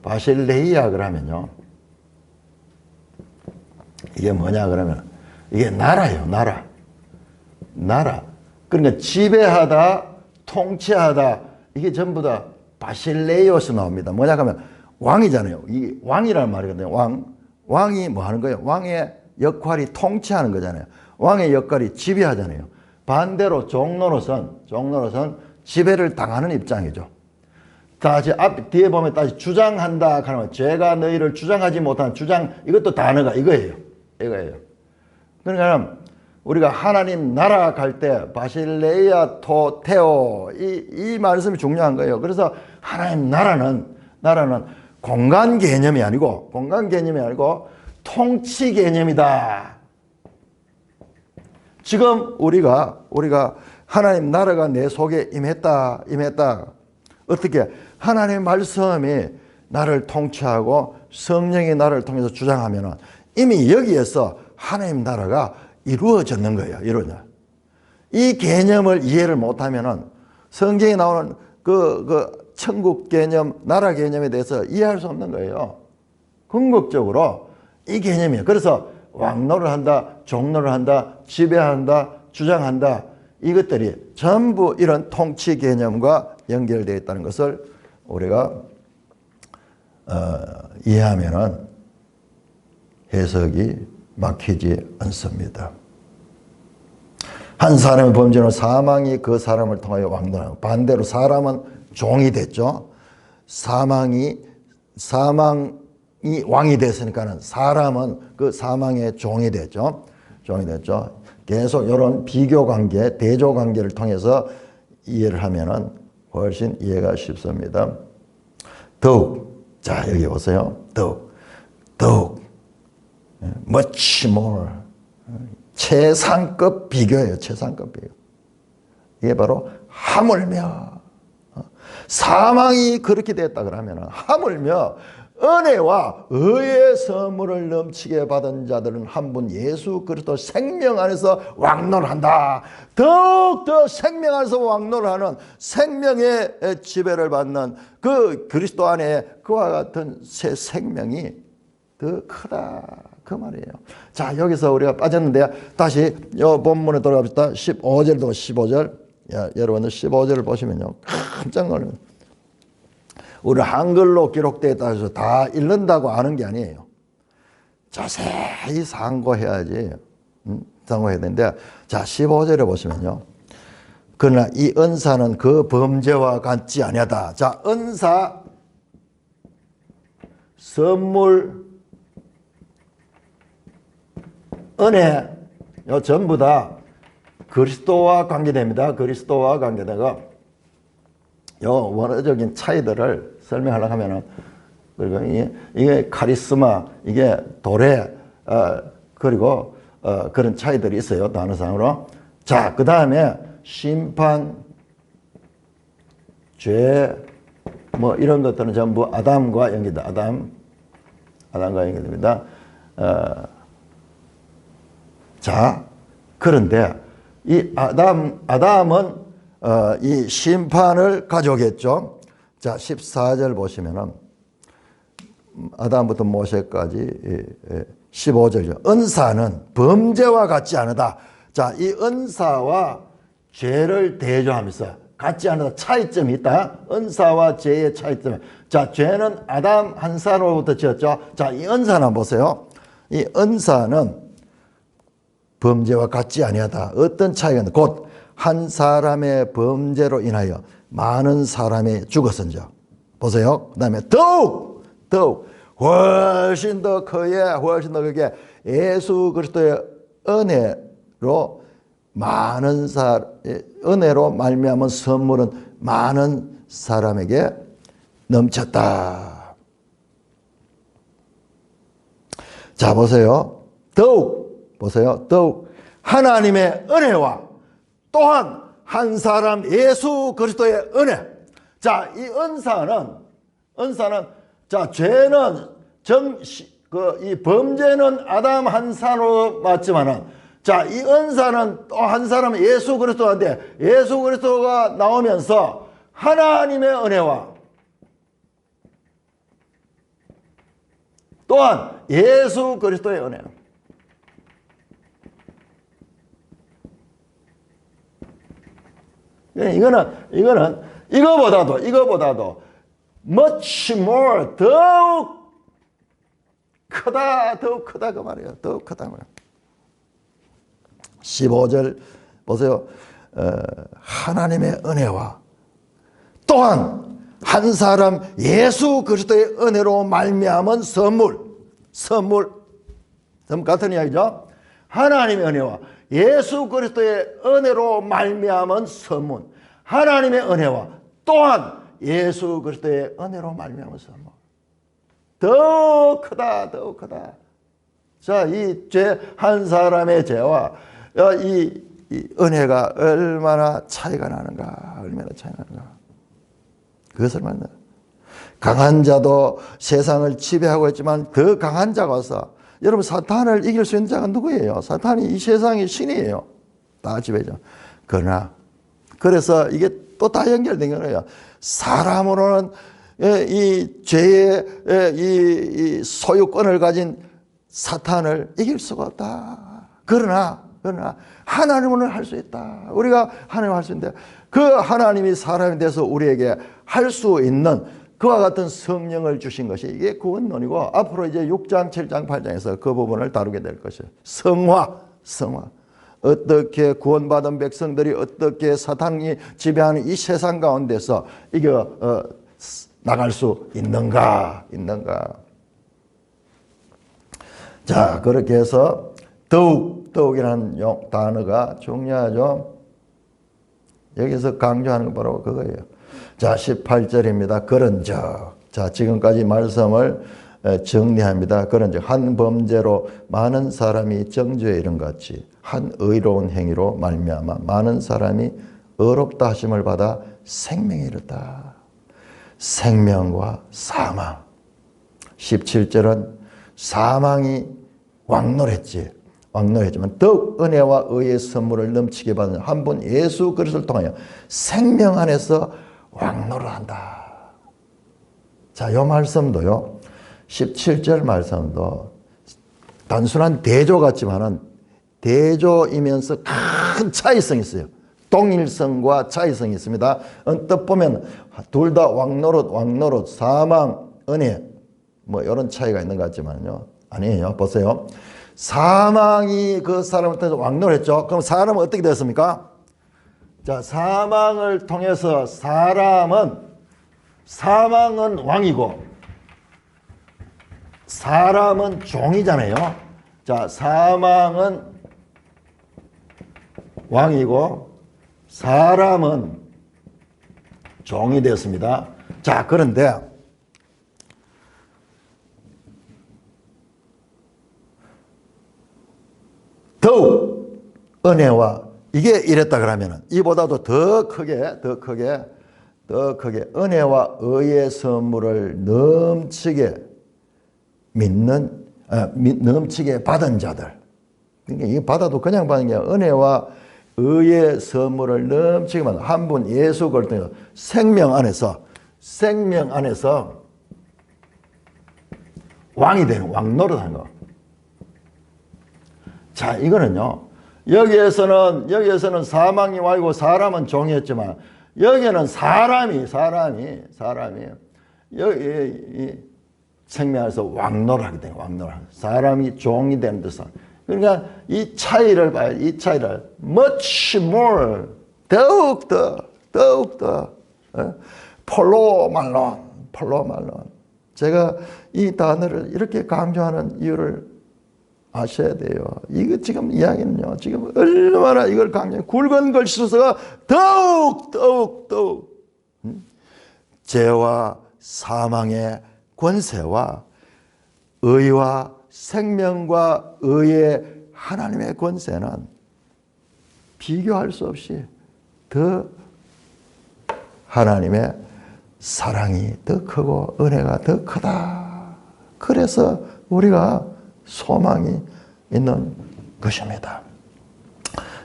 바실레이아 그러면요. 이게 뭐냐 그러면 이게 나라예요. 나라. 그러니까 지배하다, 통치하다 이게 전부 다 바실레이오스 나옵니다. 뭐냐 하면 왕이잖아요. 이 왕이라는 말이거든요. 왕이 뭐 하는 거예요? 왕의 역할이 통치하는 거잖아요. 왕의 역할이 지배하잖아요. 반대로 종노릇은 지배를 당하는 입장이죠. 다시 뒤에 보면 다시 주장한다 하면 제가 너희를 주장하지 못한 주장, 이것도 단어가 이거예요. 그러니까 우리가 하나님 나라 갈 때 바실레이아 토테오 이 말씀이 중요한 거예요. 그래서 하나님 나라는 공간 개념이 아니고 통치 개념이다. 지금 우리가 하나님 나라가 내 속에 임했다. 어떻게? 하나님의 말씀이 나를 통치하고 성령이 나를 통해서 주장하면은 이미 여기에서 하나님 나라가 이루어졌는 거예요. 이 개념을 이해를 못하면은 성경에 나오는 그 천국 개념, 나라 개념에 대해서 이해할 수 없는 거예요. 궁극적으로 이 개념이에요. 그래서 왕노를 한다, 종노를 한다, 지배한다, 주장한다. 이것들이 전부 이런 통치 개념과 연결되어 있다는 것을 우리가 이해하면은 해석이 막히지 않습니다. 한 사람의 범죄는 사망이 그 사람을 통하여 왕노하고, 반대로 사람은 종이 됐죠. 사망이 왕이 됐으니까는 사람은 그 사망의 종이 됐죠. 계속 이런 비교 관계, 대조 관계를 통해서 이해를 하면은 훨씬 이해가 쉽습니다. 더욱, 자, 여기 보세요. 더욱, much more. 최상급 비교예요. 최상급 비교. 이게 바로 하물며 사망이 그렇게 됐다 그러면 하물며 은혜와 의의 선물을 넘치게 받은 자들은 한 분 예수 그리스도 생명 안에서 왕노한다. 더욱더 생명 안에서 왕노하는 생명의 지배를 받는 그 그리스도 안에 그와 같은 새 생명이 더 크다. 그 말이에요. 자, 여기서 우리가 빠졌는데 다시 이 본문에 돌아갑시다. 15절도 15절. 여러분들 15절을 보시면요. 깜짝 놀랍니다. 우리 한글로 기록되어 있다 해서 다 읽는다고 아는 게 아니에요. 자세히 상고해야지. 상고해야 되는데, 자, 15절에 보시면요. 그러나 이 은사는 그 범죄와 같지 아니하다. 자, 은사, 선물, 은혜, 요 전부 다 그리스도와 관계됩니다. 그리스도와 관계되고, 요 원어적인 차이들을 설명하려고 하면은, 그리고 이게 카리스마, 이게 도래, 그리고 그런 차이들이 있어요. 단어상으로. 자, 그 다음에 심판, 죄, 뭐 이런 것들은 전부 아담과 연결다. 아담과 연결됩니다. 자, 그런데 이 아담은 이 심판을 가져오겠죠. 자, 14절 보시면은 아담부터 모세까지 15절이죠. 은사는 범죄와 같지 않으다. 자, 이 은사와 죄를 대조하면서 같지 않으다. 차이점이 있다. 은사와 죄의 차이점. 자, 죄는 아담 한 사람으로부터 지었죠. 자, 이 은사는 보세요. 이 은사는 범죄와 같지 아니하다. 어떤 차이가 있는가? 곧 한 사람의 범죄로 인하여 많은 사람이 죽었은즉. 보세요. 그 다음에 더욱 훨씬 더 크게 예수 그리스도의 은혜로 은혜로 말미암은 선물은 많은 사람에게 넘쳤다. 자, 더욱 하나님의 은혜와 또한 한 사람 예수 그리스도의 은혜. 자, 이 은사는 자, 죄는 이 범죄는 아담 한 사람으로 맞지만은, 자, 이 은사는 또 한 사람 예수 그리스도인데, 예수 그리스도가 나오면서 하나님의 은혜와 또한 예수 그리스도의 은혜. 이거보다도 much more 더욱 크다 그 말이에요. 더욱 크다 말이에요. 15절 보세요. 하나님의 은혜와 또한 한 사람 예수 그리스도의 은혜로 말미암은 선물 같은 이야기죠. 하나님의 은혜와 예수 그리스도의 은혜로 말미암은 선물. 하나님의 은혜와 또한 예수 그리스도의 은혜로 말미암은 선물. 더 크다. 자, 이 죄 한 사람의 죄와 이 은혜가 얼마나 차이가 나는가. 그것을 말합니다. 강한 자도 세상을 지배하고 있지만 더 강한 자가 와서, 여러분, 사탄을 이길 수 있는 자가 누구예요? 사탄이 이 세상의 신이에요. 다 지배죠. 그래서 이게 또 다 연결된 거예요. 사람으로는 이 죄의 이 소유권을 가진 사탄을 이길 수가 없다. 그러나 하나님은 할 수 있다. 우리가 하나님을 할 수 있는데, 그 하나님이 사람이 돼서 우리에게 할 수 있는 그와 같은 성령을 주신 것이 이게 구원론이고, 앞으로 이제 6장, 7장, 8장에서 그 부분을 다루게 될 것이에요. 성화. 어떻게 구원받은 백성들이 어떻게 사탄이 지배하는 이 세상 가운데서 이겨 나갈 수 있는가. 자, 그렇게 해서 더욱이라는 단어가 중요하죠. 여기서 강조하는 거 바로 그거예요. 자, 18절입니다. 그런즉. 자, 지금까지 말씀을 정리합니다. 그런즉 한 범죄로 많은 사람이 정죄에 이른 같이 한 의로운 행위로 말미암아 많은 사람이 의롭다 하심을 받아 생명에 이르다. 생명과 사망. 17절은 사망이 왕노했지만 더욱 은혜와 의의 선물을 넘치게 받은 한 분 예수 그리스도를 통하여 생명 안에서 왕노를 한다. 자, 이 말씀도요, 17절 말씀도 단순한 대조 같지만은 대조이면서 큰 차이성이 있어요. 동일성과 차이성이 있습니다. 언뜻 보면 둘 다 왕노릇, 사망, 은혜, 뭐 이런 차이가 있는 것 같지만요, 아니에요. 보세요. 사망이 그 사람을 통해서 왕노릇했죠. 그럼 사람은 어떻게 됐습니까? 자, 사망을 통해서 사망은 왕이고 사람은 종이잖아요. 자, 사망은 왕이고 사람은 종이 되었습니다. 자, 그런데 더욱 은혜와 이게 이랬다 그러면은 이보다도 더 크게 은혜와 의의 선물을 넘치게 넘치게 받은 자들. 그러니까 이게 받아도 그냥 받는 게 아니라 은혜와 의의 선물을 넘치게 만든 한 분 예수 그리스도 생명 안에서 왕이 되는, 왕 노릇하는 거. 자, 이거는요, 여기에서는 사망이 왕이고 사람은 종이었지만, 여기에는 사람이, 여기, 생명 안에서 왕 노릇하게 되는, 왕 노릇. 사람이 종이 되는 뜻은. 그러니까 이 차이를 봐요, 이 차이를. much more, 더욱더, 폴로말론. 제가 이 단어를 이렇게 강조하는 이유를 아셔야 돼요. 이거 지금 이야기는요, 지금 얼마나 이걸 강조해. 굵은 글씨로서가 더욱, 죄와 사망의 권세와 의와 생명과 의의 하나님의 권세는 비교할 수 없이 더 하나님의 사랑이 더 크고 은혜가 더 크다. 그래서 우리가 소망이 있는 것입니다.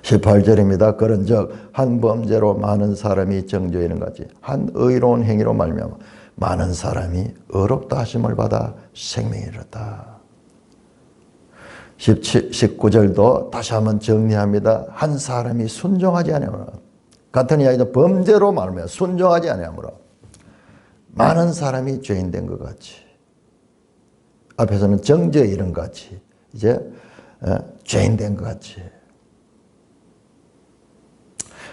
18절입니다. 그런즉 한 범죄로 많은 사람이 정죄에 이른 같이 한 의로운 행위로 말미암아 많은 사람이 의롭다 하심을 받아 생명에 이르렀다. 19절도 다시 한번 정리합니다. 한 사람이 순종하지 아니하므로, 같은 이야기도 범죄로 말하며 순종하지 아니하므로 많은 사람이 죄인 된 것 같이, 앞에서는 정죄에 이른 것 같이, 이제 죄인 된 것 같이,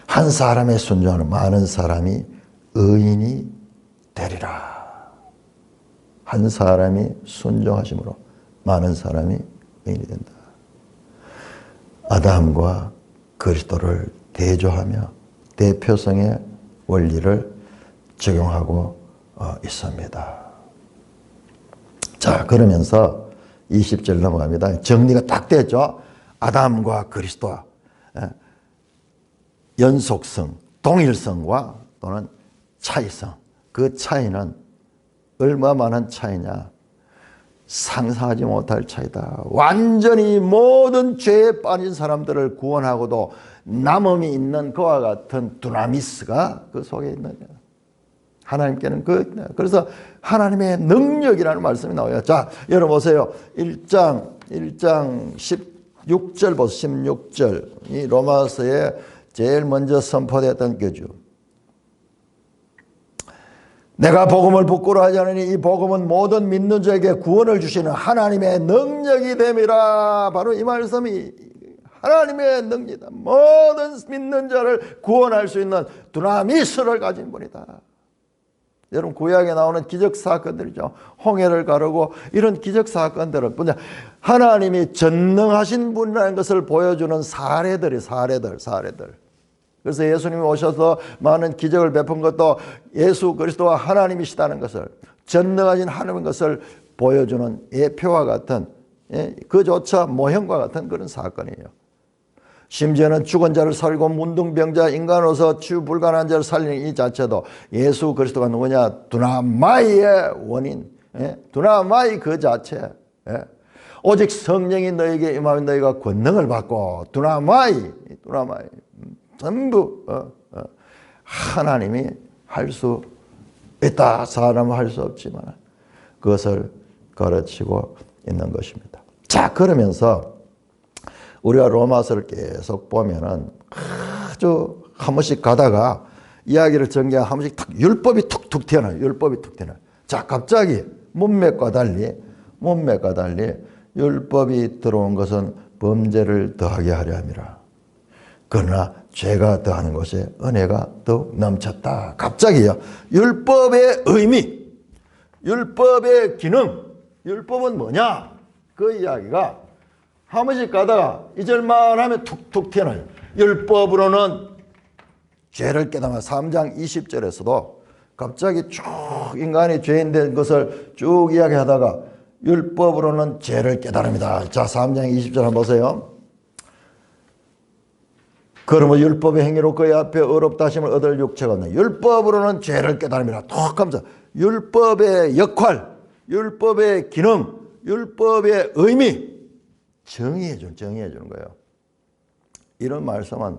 한 사람의 순종하는 많은 사람이 의인이 되리라. 한 사람이 순종하심으로 많은 사람이 의인이 된다. 아담과 그리스도를 대조하며 대표성의 원리를 적용하고 있습니다. 자, 그러면서 20절 넘어갑니다. 정리가 딱 됐죠. 아담과 그리스도, 연속성, 동일성과 또는 차이성. 그 차이는 얼마만한 차이냐? 상상하지 못할 차이다. 완전히 모든 죄에 빠진 사람들을 구원하고도 남음이 있는 그와 같은 두나미스가 그 속에 있는 거예요. 하나님께는 그래서 하나님의 능력이라는 말씀이 나와요. 자, 여러분 보세요. 1장 16절 보세요. 16절. 이 로마서에 제일 먼저 선포됐던 거죠. 내가 복음을 부끄러워하지 않으니 이 복음은 모든 믿는 자에게 구원을 주시는 하나님의 능력이 됨이라. 바로 이 말씀이 하나님의 능력이다. 모든 믿는 자를 구원할 수 있는 두나미스를 가진 분이다. 여러분, 구약에 나오는 기적사건들이죠. 홍해를 가르고 이런 기적사건들은 뭐냐, 하나님이 전능하신 분이라는 것을 보여주는 사례들. 그래서 예수님이 오셔서 많은 기적을 베푼 것도 예수 그리스도와 하나님이시다는 것을, 전능하신 하나님인 것을 보여주는 예표와 같은, 그조차 모형과 같은 그런 사건이에요. 심지어는 죽은 자를 살리고 문둥병자, 인간으로서 치유 불가능한 자를 살리는 이 자체도 예수 그리스도가 누구냐? 두나마이의 원인, 두나마이 그 자체. 오직 성령이 너에게 임하면 너희가 권능을 받고, 두나마이 전부 하나님이 할 수 있다. 사람은 할 수 없지만 그것을 가르치고 있는 것입니다. 자, 그러면서 우리가 로마서를 계속 보면은 아주 한 번씩 가다가 이야기를 전개한 한 번씩 탁 율법이 툭툭 튀어나와요. 자, 갑자기 문맥과 달리 율법이 들어온 것은 범죄를 더하게 하려 함이라. 그러나 죄가 더하는 것에 은혜가 더욱 넘쳤다. 갑자기요. 율법의 의미, 율법의 기능, 율법은 뭐냐? 그 이야기가 한 번씩 가다가 이절만 하면 툭툭 튀어나와요. 율법으로는 죄를 깨달아. 3장 20절에서도 갑자기 쭉 인간이 죄인 된 것을 쭉 이야기하다가 율법으로는 죄를 깨달습니다. 자, 3장 20절 한번 보세요. 그러면 율법의 행위로 그의 앞에 의롭다 하심을 얻을 육체가 없네. 율법으로는 죄를 깨달음이라. 톡 하면서 율법의 역할, 율법의 기능, 율법의 의미, 정의해 주는 거예요. 이런 말씀은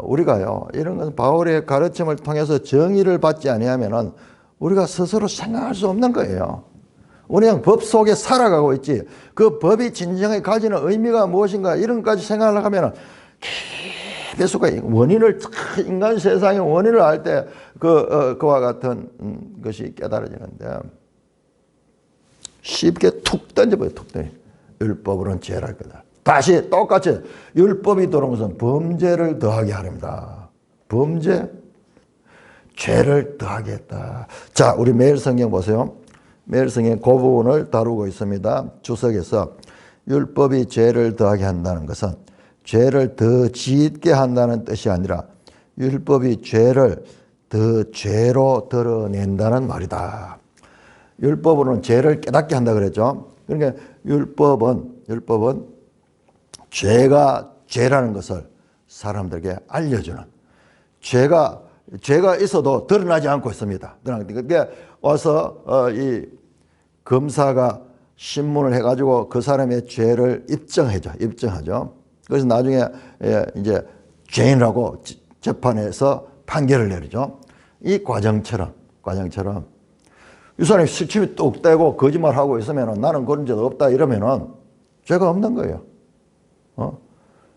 우리가요, 이런 건 바울의 가르침을 통해서 정의를 받지 아니하면은 우리가 스스로 생각할 수 없는 거예요. 우리는 법 속에 살아가고 있지, 그 법이 진정하게 가지는 의미가 무엇인가 이런 것까지 생각하려고 하면은 계속 원인을, 인간 세상의 원인을 알 때 그와 같은 것이 깨달아지는데, 쉽게 툭 던져버려. 툭 던져. 율법으로는 죄랄 거다. 다시 똑같이 율법이 들어온 것은 범죄를 더하게 하렵니다. 범죄, 죄를 더하게 했다. 자, 우리 매일 성경 보세요. 매일 성경 그 부분을 다루고 있습니다. 주석에서 율법이 죄를 더하게 한다는 것은 죄를 더 짓게 한다는 뜻이 아니라 율법이 죄를 더 죄로 드러낸다는 말이다. 율법으로는 죄를 깨닫게 한다 그랬죠. 그러니까 율법은 죄가 죄라는 것을 사람들에게 알려주는, 죄가 있어도 드러나지 않고 있습니다. 그러니까 와서 이 검사가 신문을 해가지고 그 사람의 죄를 입증하죠. 그래서 나중에 이제 죄인이라고 재판에서 판결을 내리죠. 이 과정처럼 이 사람이 수치미 뚝 떼고 거짓말하고 있으면 나는 그런 죄도 없다 이러면은 죄가 없는 거예요.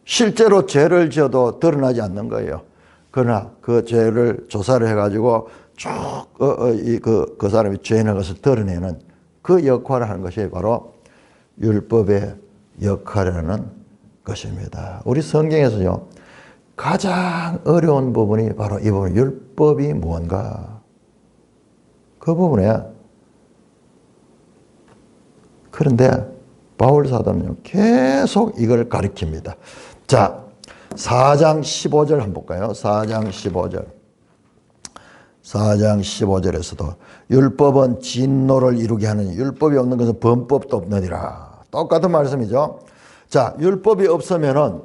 실제로 죄를 지어도 드러나지 않는 거예요. 그러나 그 죄를 조사를 해가지고 쭉 그 사람이 죄인의 것을 드러내는 그 역할을 하는 것이 바로 율법의 역할이라는 것입니다. 우리 성경에서요, 가장 어려운 부분이 바로 이 부분, 율법이 뭔가. 그 부분에, 그런데 바울 사도는요, 계속 이걸 가리킵니다. 자, 4장 15절 한번 볼까요? 4장 15절. 4장 15절에서도 율법은 진노를 이루게 하느니 율법이 없는 것은 범법도 없느니라. 똑같은 말씀이죠. 자, 율법이 없으면은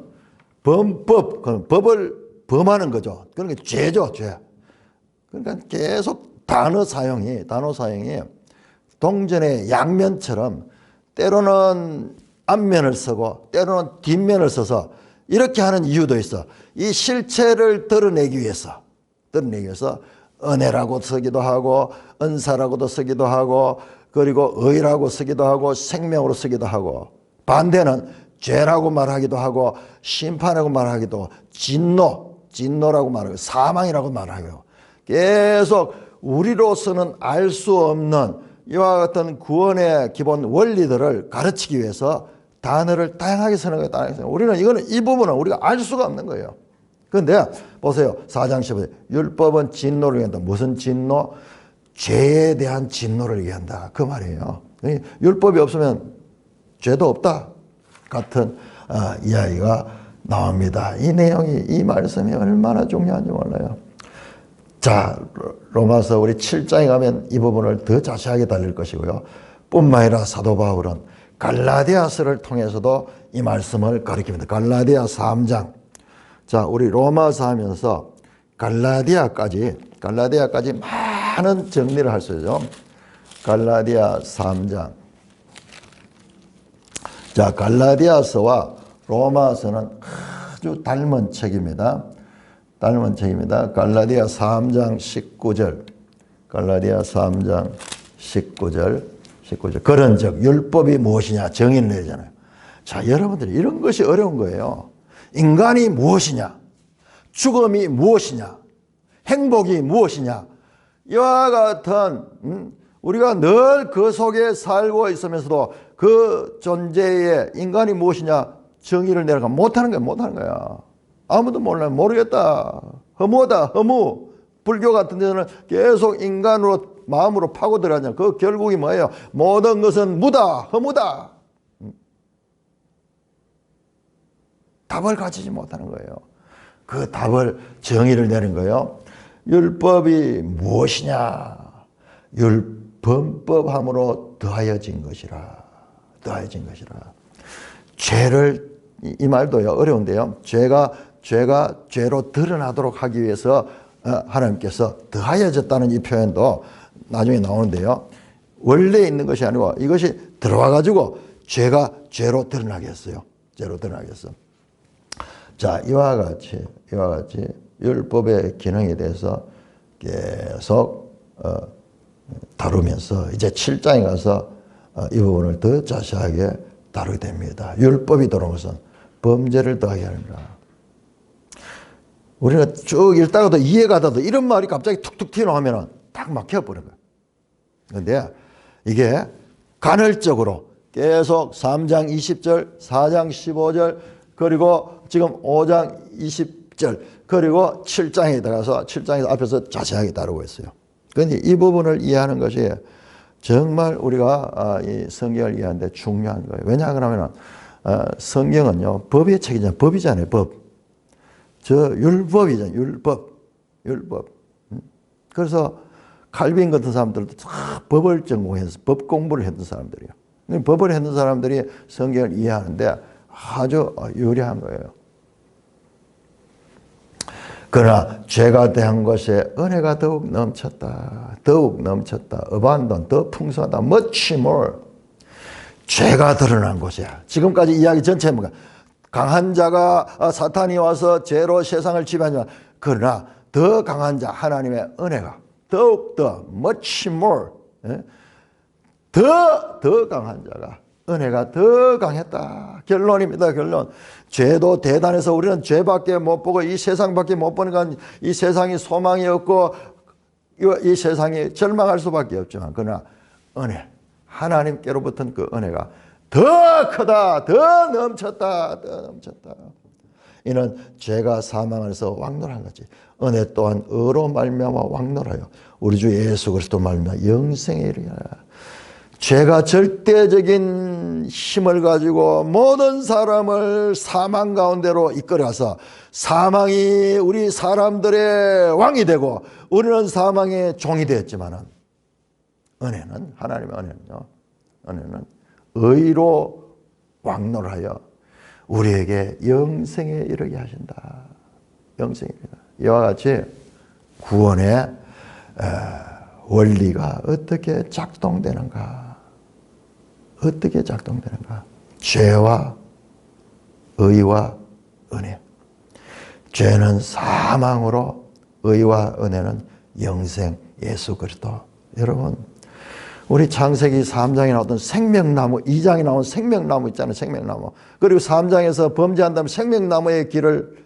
법을 범하는 거죠. 그러니까 죄죠, 죄. 그러니까 계속 단어 사용이 동전의 양면처럼 때로는 앞면을 쓰고 때로는 뒷면을 써서 이렇게 하는 이유도 있어. 이 실체를 드러내기 위해서 은혜라고 쓰기도 하고 은사라고도 쓰기도 하고 그리고 의라고 쓰기도 하고 생명으로 쓰기도 하고, 반대는 죄라고 말하기도 하고 심판이라고 말하기도, 진노라고 말하고 사망이라고 말하고, 계속 우리로서는 알 수 없는 이와 같은 구원의 기본 원리들을 가르치기 위해서 단어를 다양하게 쓰는 거예요. 우리는 이 부분은 우리가 알 수가 없는 거예요. 그런데 보세요. 4장 15절. 율법은 진노를 얘기한다. 무슨 진노? 죄에 대한 진노를 얘기한다. 그 말이에요. 율법이 없으면 죄도 없다. 같은 이야기가 나옵니다. 이 내용이, 이 말씀이 얼마나 중요한지 몰라요. 자, 로마서 우리 7장에 가면 이 부분을 더 자세하게 달릴 것이고요. 뿐만 아니라 사도 바울은 갈라디아서를 통해서도 이 말씀을 가리킵니다. 갈라디아 3장. 자, 우리 로마서 하면서 갈라디아까지 많은 정리를 할 수 있죠. 갈라디아 3장. 자, 갈라디아서와 로마서는 아주 닮은 책입니다. 갈라디아 3장 19절. 갈라디아 3장 19절. 그런즉 율법이 무엇이냐 정의를 내잖아요. 자, 여러분들이 이런 것이 어려운 거예요. 인간이 무엇이냐, 죽음이 무엇이냐, 행복이 무엇이냐, 이와 같은 우리가 늘 그 속에 살고 있으면서도 그 존재의 인간이 무엇이냐 정의를 내려가 못하는 거야. 아무도 몰라요. 모르겠다. 허무하다. 허무. 불교 같은 데는 계속 인간으로 마음으로 파고들어가냐. 그 결국이 뭐예요? 모든 것은 무다. 허무다. 답을 가지지 못하는 거예요. 그 답을 정의를 내는 거예요. 율법이 무엇이냐? 범법함으로 더하여진 것이라. 죄를, 이 말도요 어려운데요. 죄가 죄로 드러나도록 하기 위해서 하나님께서 더하여졌다는 이 표현도 나중에 나오는데요. 원래 있는 것이 아니고 이것이 들어와 가지고 죄가 죄로 드러나겠어요. 죄로 드러나겠어. 자, 이와 같이 율법의 기능에 대해서 계속 다루면서 이제 7장에 가서 이 부분을 더 자세하게 다루게 됩니다. 율법이 들어온 것은 범죄를 더하게 합니다. 우리가 쭉 읽다가도 이해가다도 이런 말이 갑자기 툭툭 튀어나오면 딱 막혀버린 거예요. 그런데 이게 간헐적으로 계속 3장 20절, 4장 15절, 그리고 지금 5장 20절, 그리고 7장에 들어가서 7장에서 앞에서 자세하게 다루고 있어요. 그런데 이 부분을 이해하는 것이 정말 우리가 이 성경을 이해하는데 중요한 거예요. 왜냐 그러면 성경은요, 법의 책이잖아요. 법이잖아요, 법. 율법이잖아요, 율법. 그래서 칼빈 같은 사람들도 법을 전공해서 법 공부를 했던 사람들이에요. 법을 했던 사람들이 성경을 이해하는데 아주 유리한 거예요. 그러나 죄가 대한 것에 은혜가 더욱 넘쳤다. abundant, 더 풍성하다. much more. 죄가 드러난 곳이야. 지금까지 이야기 전체에 뭔가 강한 자가 사탄이 와서 죄로 세상을 지배하지만 그러나 더 강한 자 하나님의 은혜가 더욱 더 much more, 더 강한 자가 은혜가 더 강했다. 결론입니다. 결론. 죄도 대단해서 우리는 죄밖에 못 보고 이 세상밖에 못 보니까 이 세상이 소망이 없고 이 세상이 절망할 수밖에 없지만 그러나 은혜, 하나님께로부터는 그 은혜가 더 크다, 더 넘쳤다. 이는 죄가 사망에서 왕노란 거지. 은혜 또한 의로 말미암아 왕노라요. 우리 주 예수 그리스도 말미암아 영생에 이르리라. 죄가 절대적인 힘을 가지고 모든 사람을 사망 가운데로 이끌어서 사망이 우리 사람들의 왕이 되고 우리는 사망의 종이 되었지만은 은혜는, 하나님의 은혜는 의로 왕노하여 우리에게 영생에 이르게 하신다. 영생에 이르다. 이와 같이 구원의 원리가 어떻게 작동되는가? 죄와 의와 은혜. 죄는 사망으로, 의와 은혜는 영생, 예수 그리스도. 여러분, 우리 창세기 3장에 나왔던 생명나무, 2장에 나온 생명나무 있잖아요. 생명나무. 그리고 3장에서 범죄한 다음에 생명나무의 길을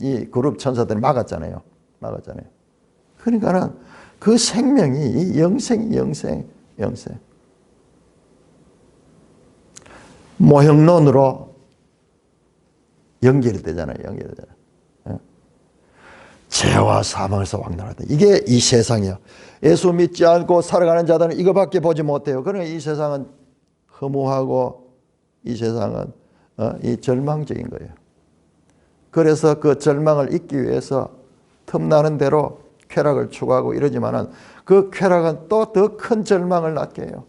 이 그룹 천사들이 막았잖아요. 그러니까는 그 생명이 영생. 모형론으로 연결이 되잖아요. 죄와 사망에서 왕노하다. 이게 이 세상이야. 예수 믿지 않고 살아가는 자들은 이거밖에 보지 못해요. 그러니까 이 세상은 허무하고 이 세상은 이 절망적인 거예요. 그래서 그 절망을 잊기 위해서 틈나는 대로 쾌락을 추구하고 이러지만은 그 쾌락은 또 더 큰 절망을 낳게 해요.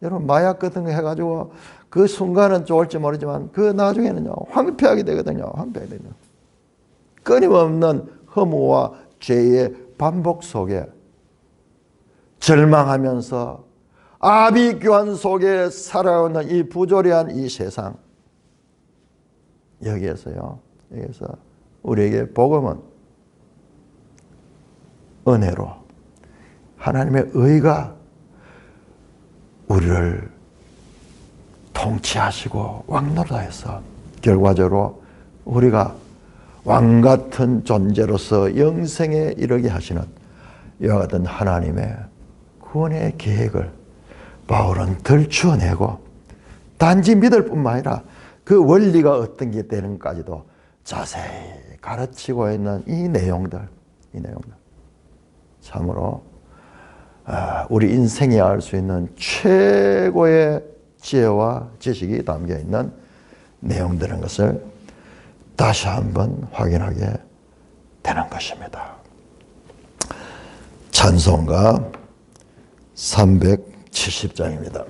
여러분, 마약 같은 거 해가지고 그 순간은 좋을지 모르지만 그 나중에는요, 황폐하게 되거든요. 끊임없는 허무와 죄의 반복 속에 절망하면서 아비규환 속에 살아오는 이 부조리한 이 세상, 여기서 우리에게 복음은 은혜로 하나님의 의가 우리를 통치하시고 왕노라 해서 결과적으로 우리가 왕같은 존재로서 영생에 이르게 하시는 이와 같은 하나님의 구원의 계획을 바울은 들추어내고 단지 믿을 뿐만 아니라 그 원리가 어떤 게 되는까지도 자세히 가르치고 있는 이 내용들 참으로 우리 인생에 알 수 있는 최고의 지혜와 지식이 담겨있는 내용들인 것을 다시 한번 확인하게 되는 것입니다. 찬송가 370장입니다.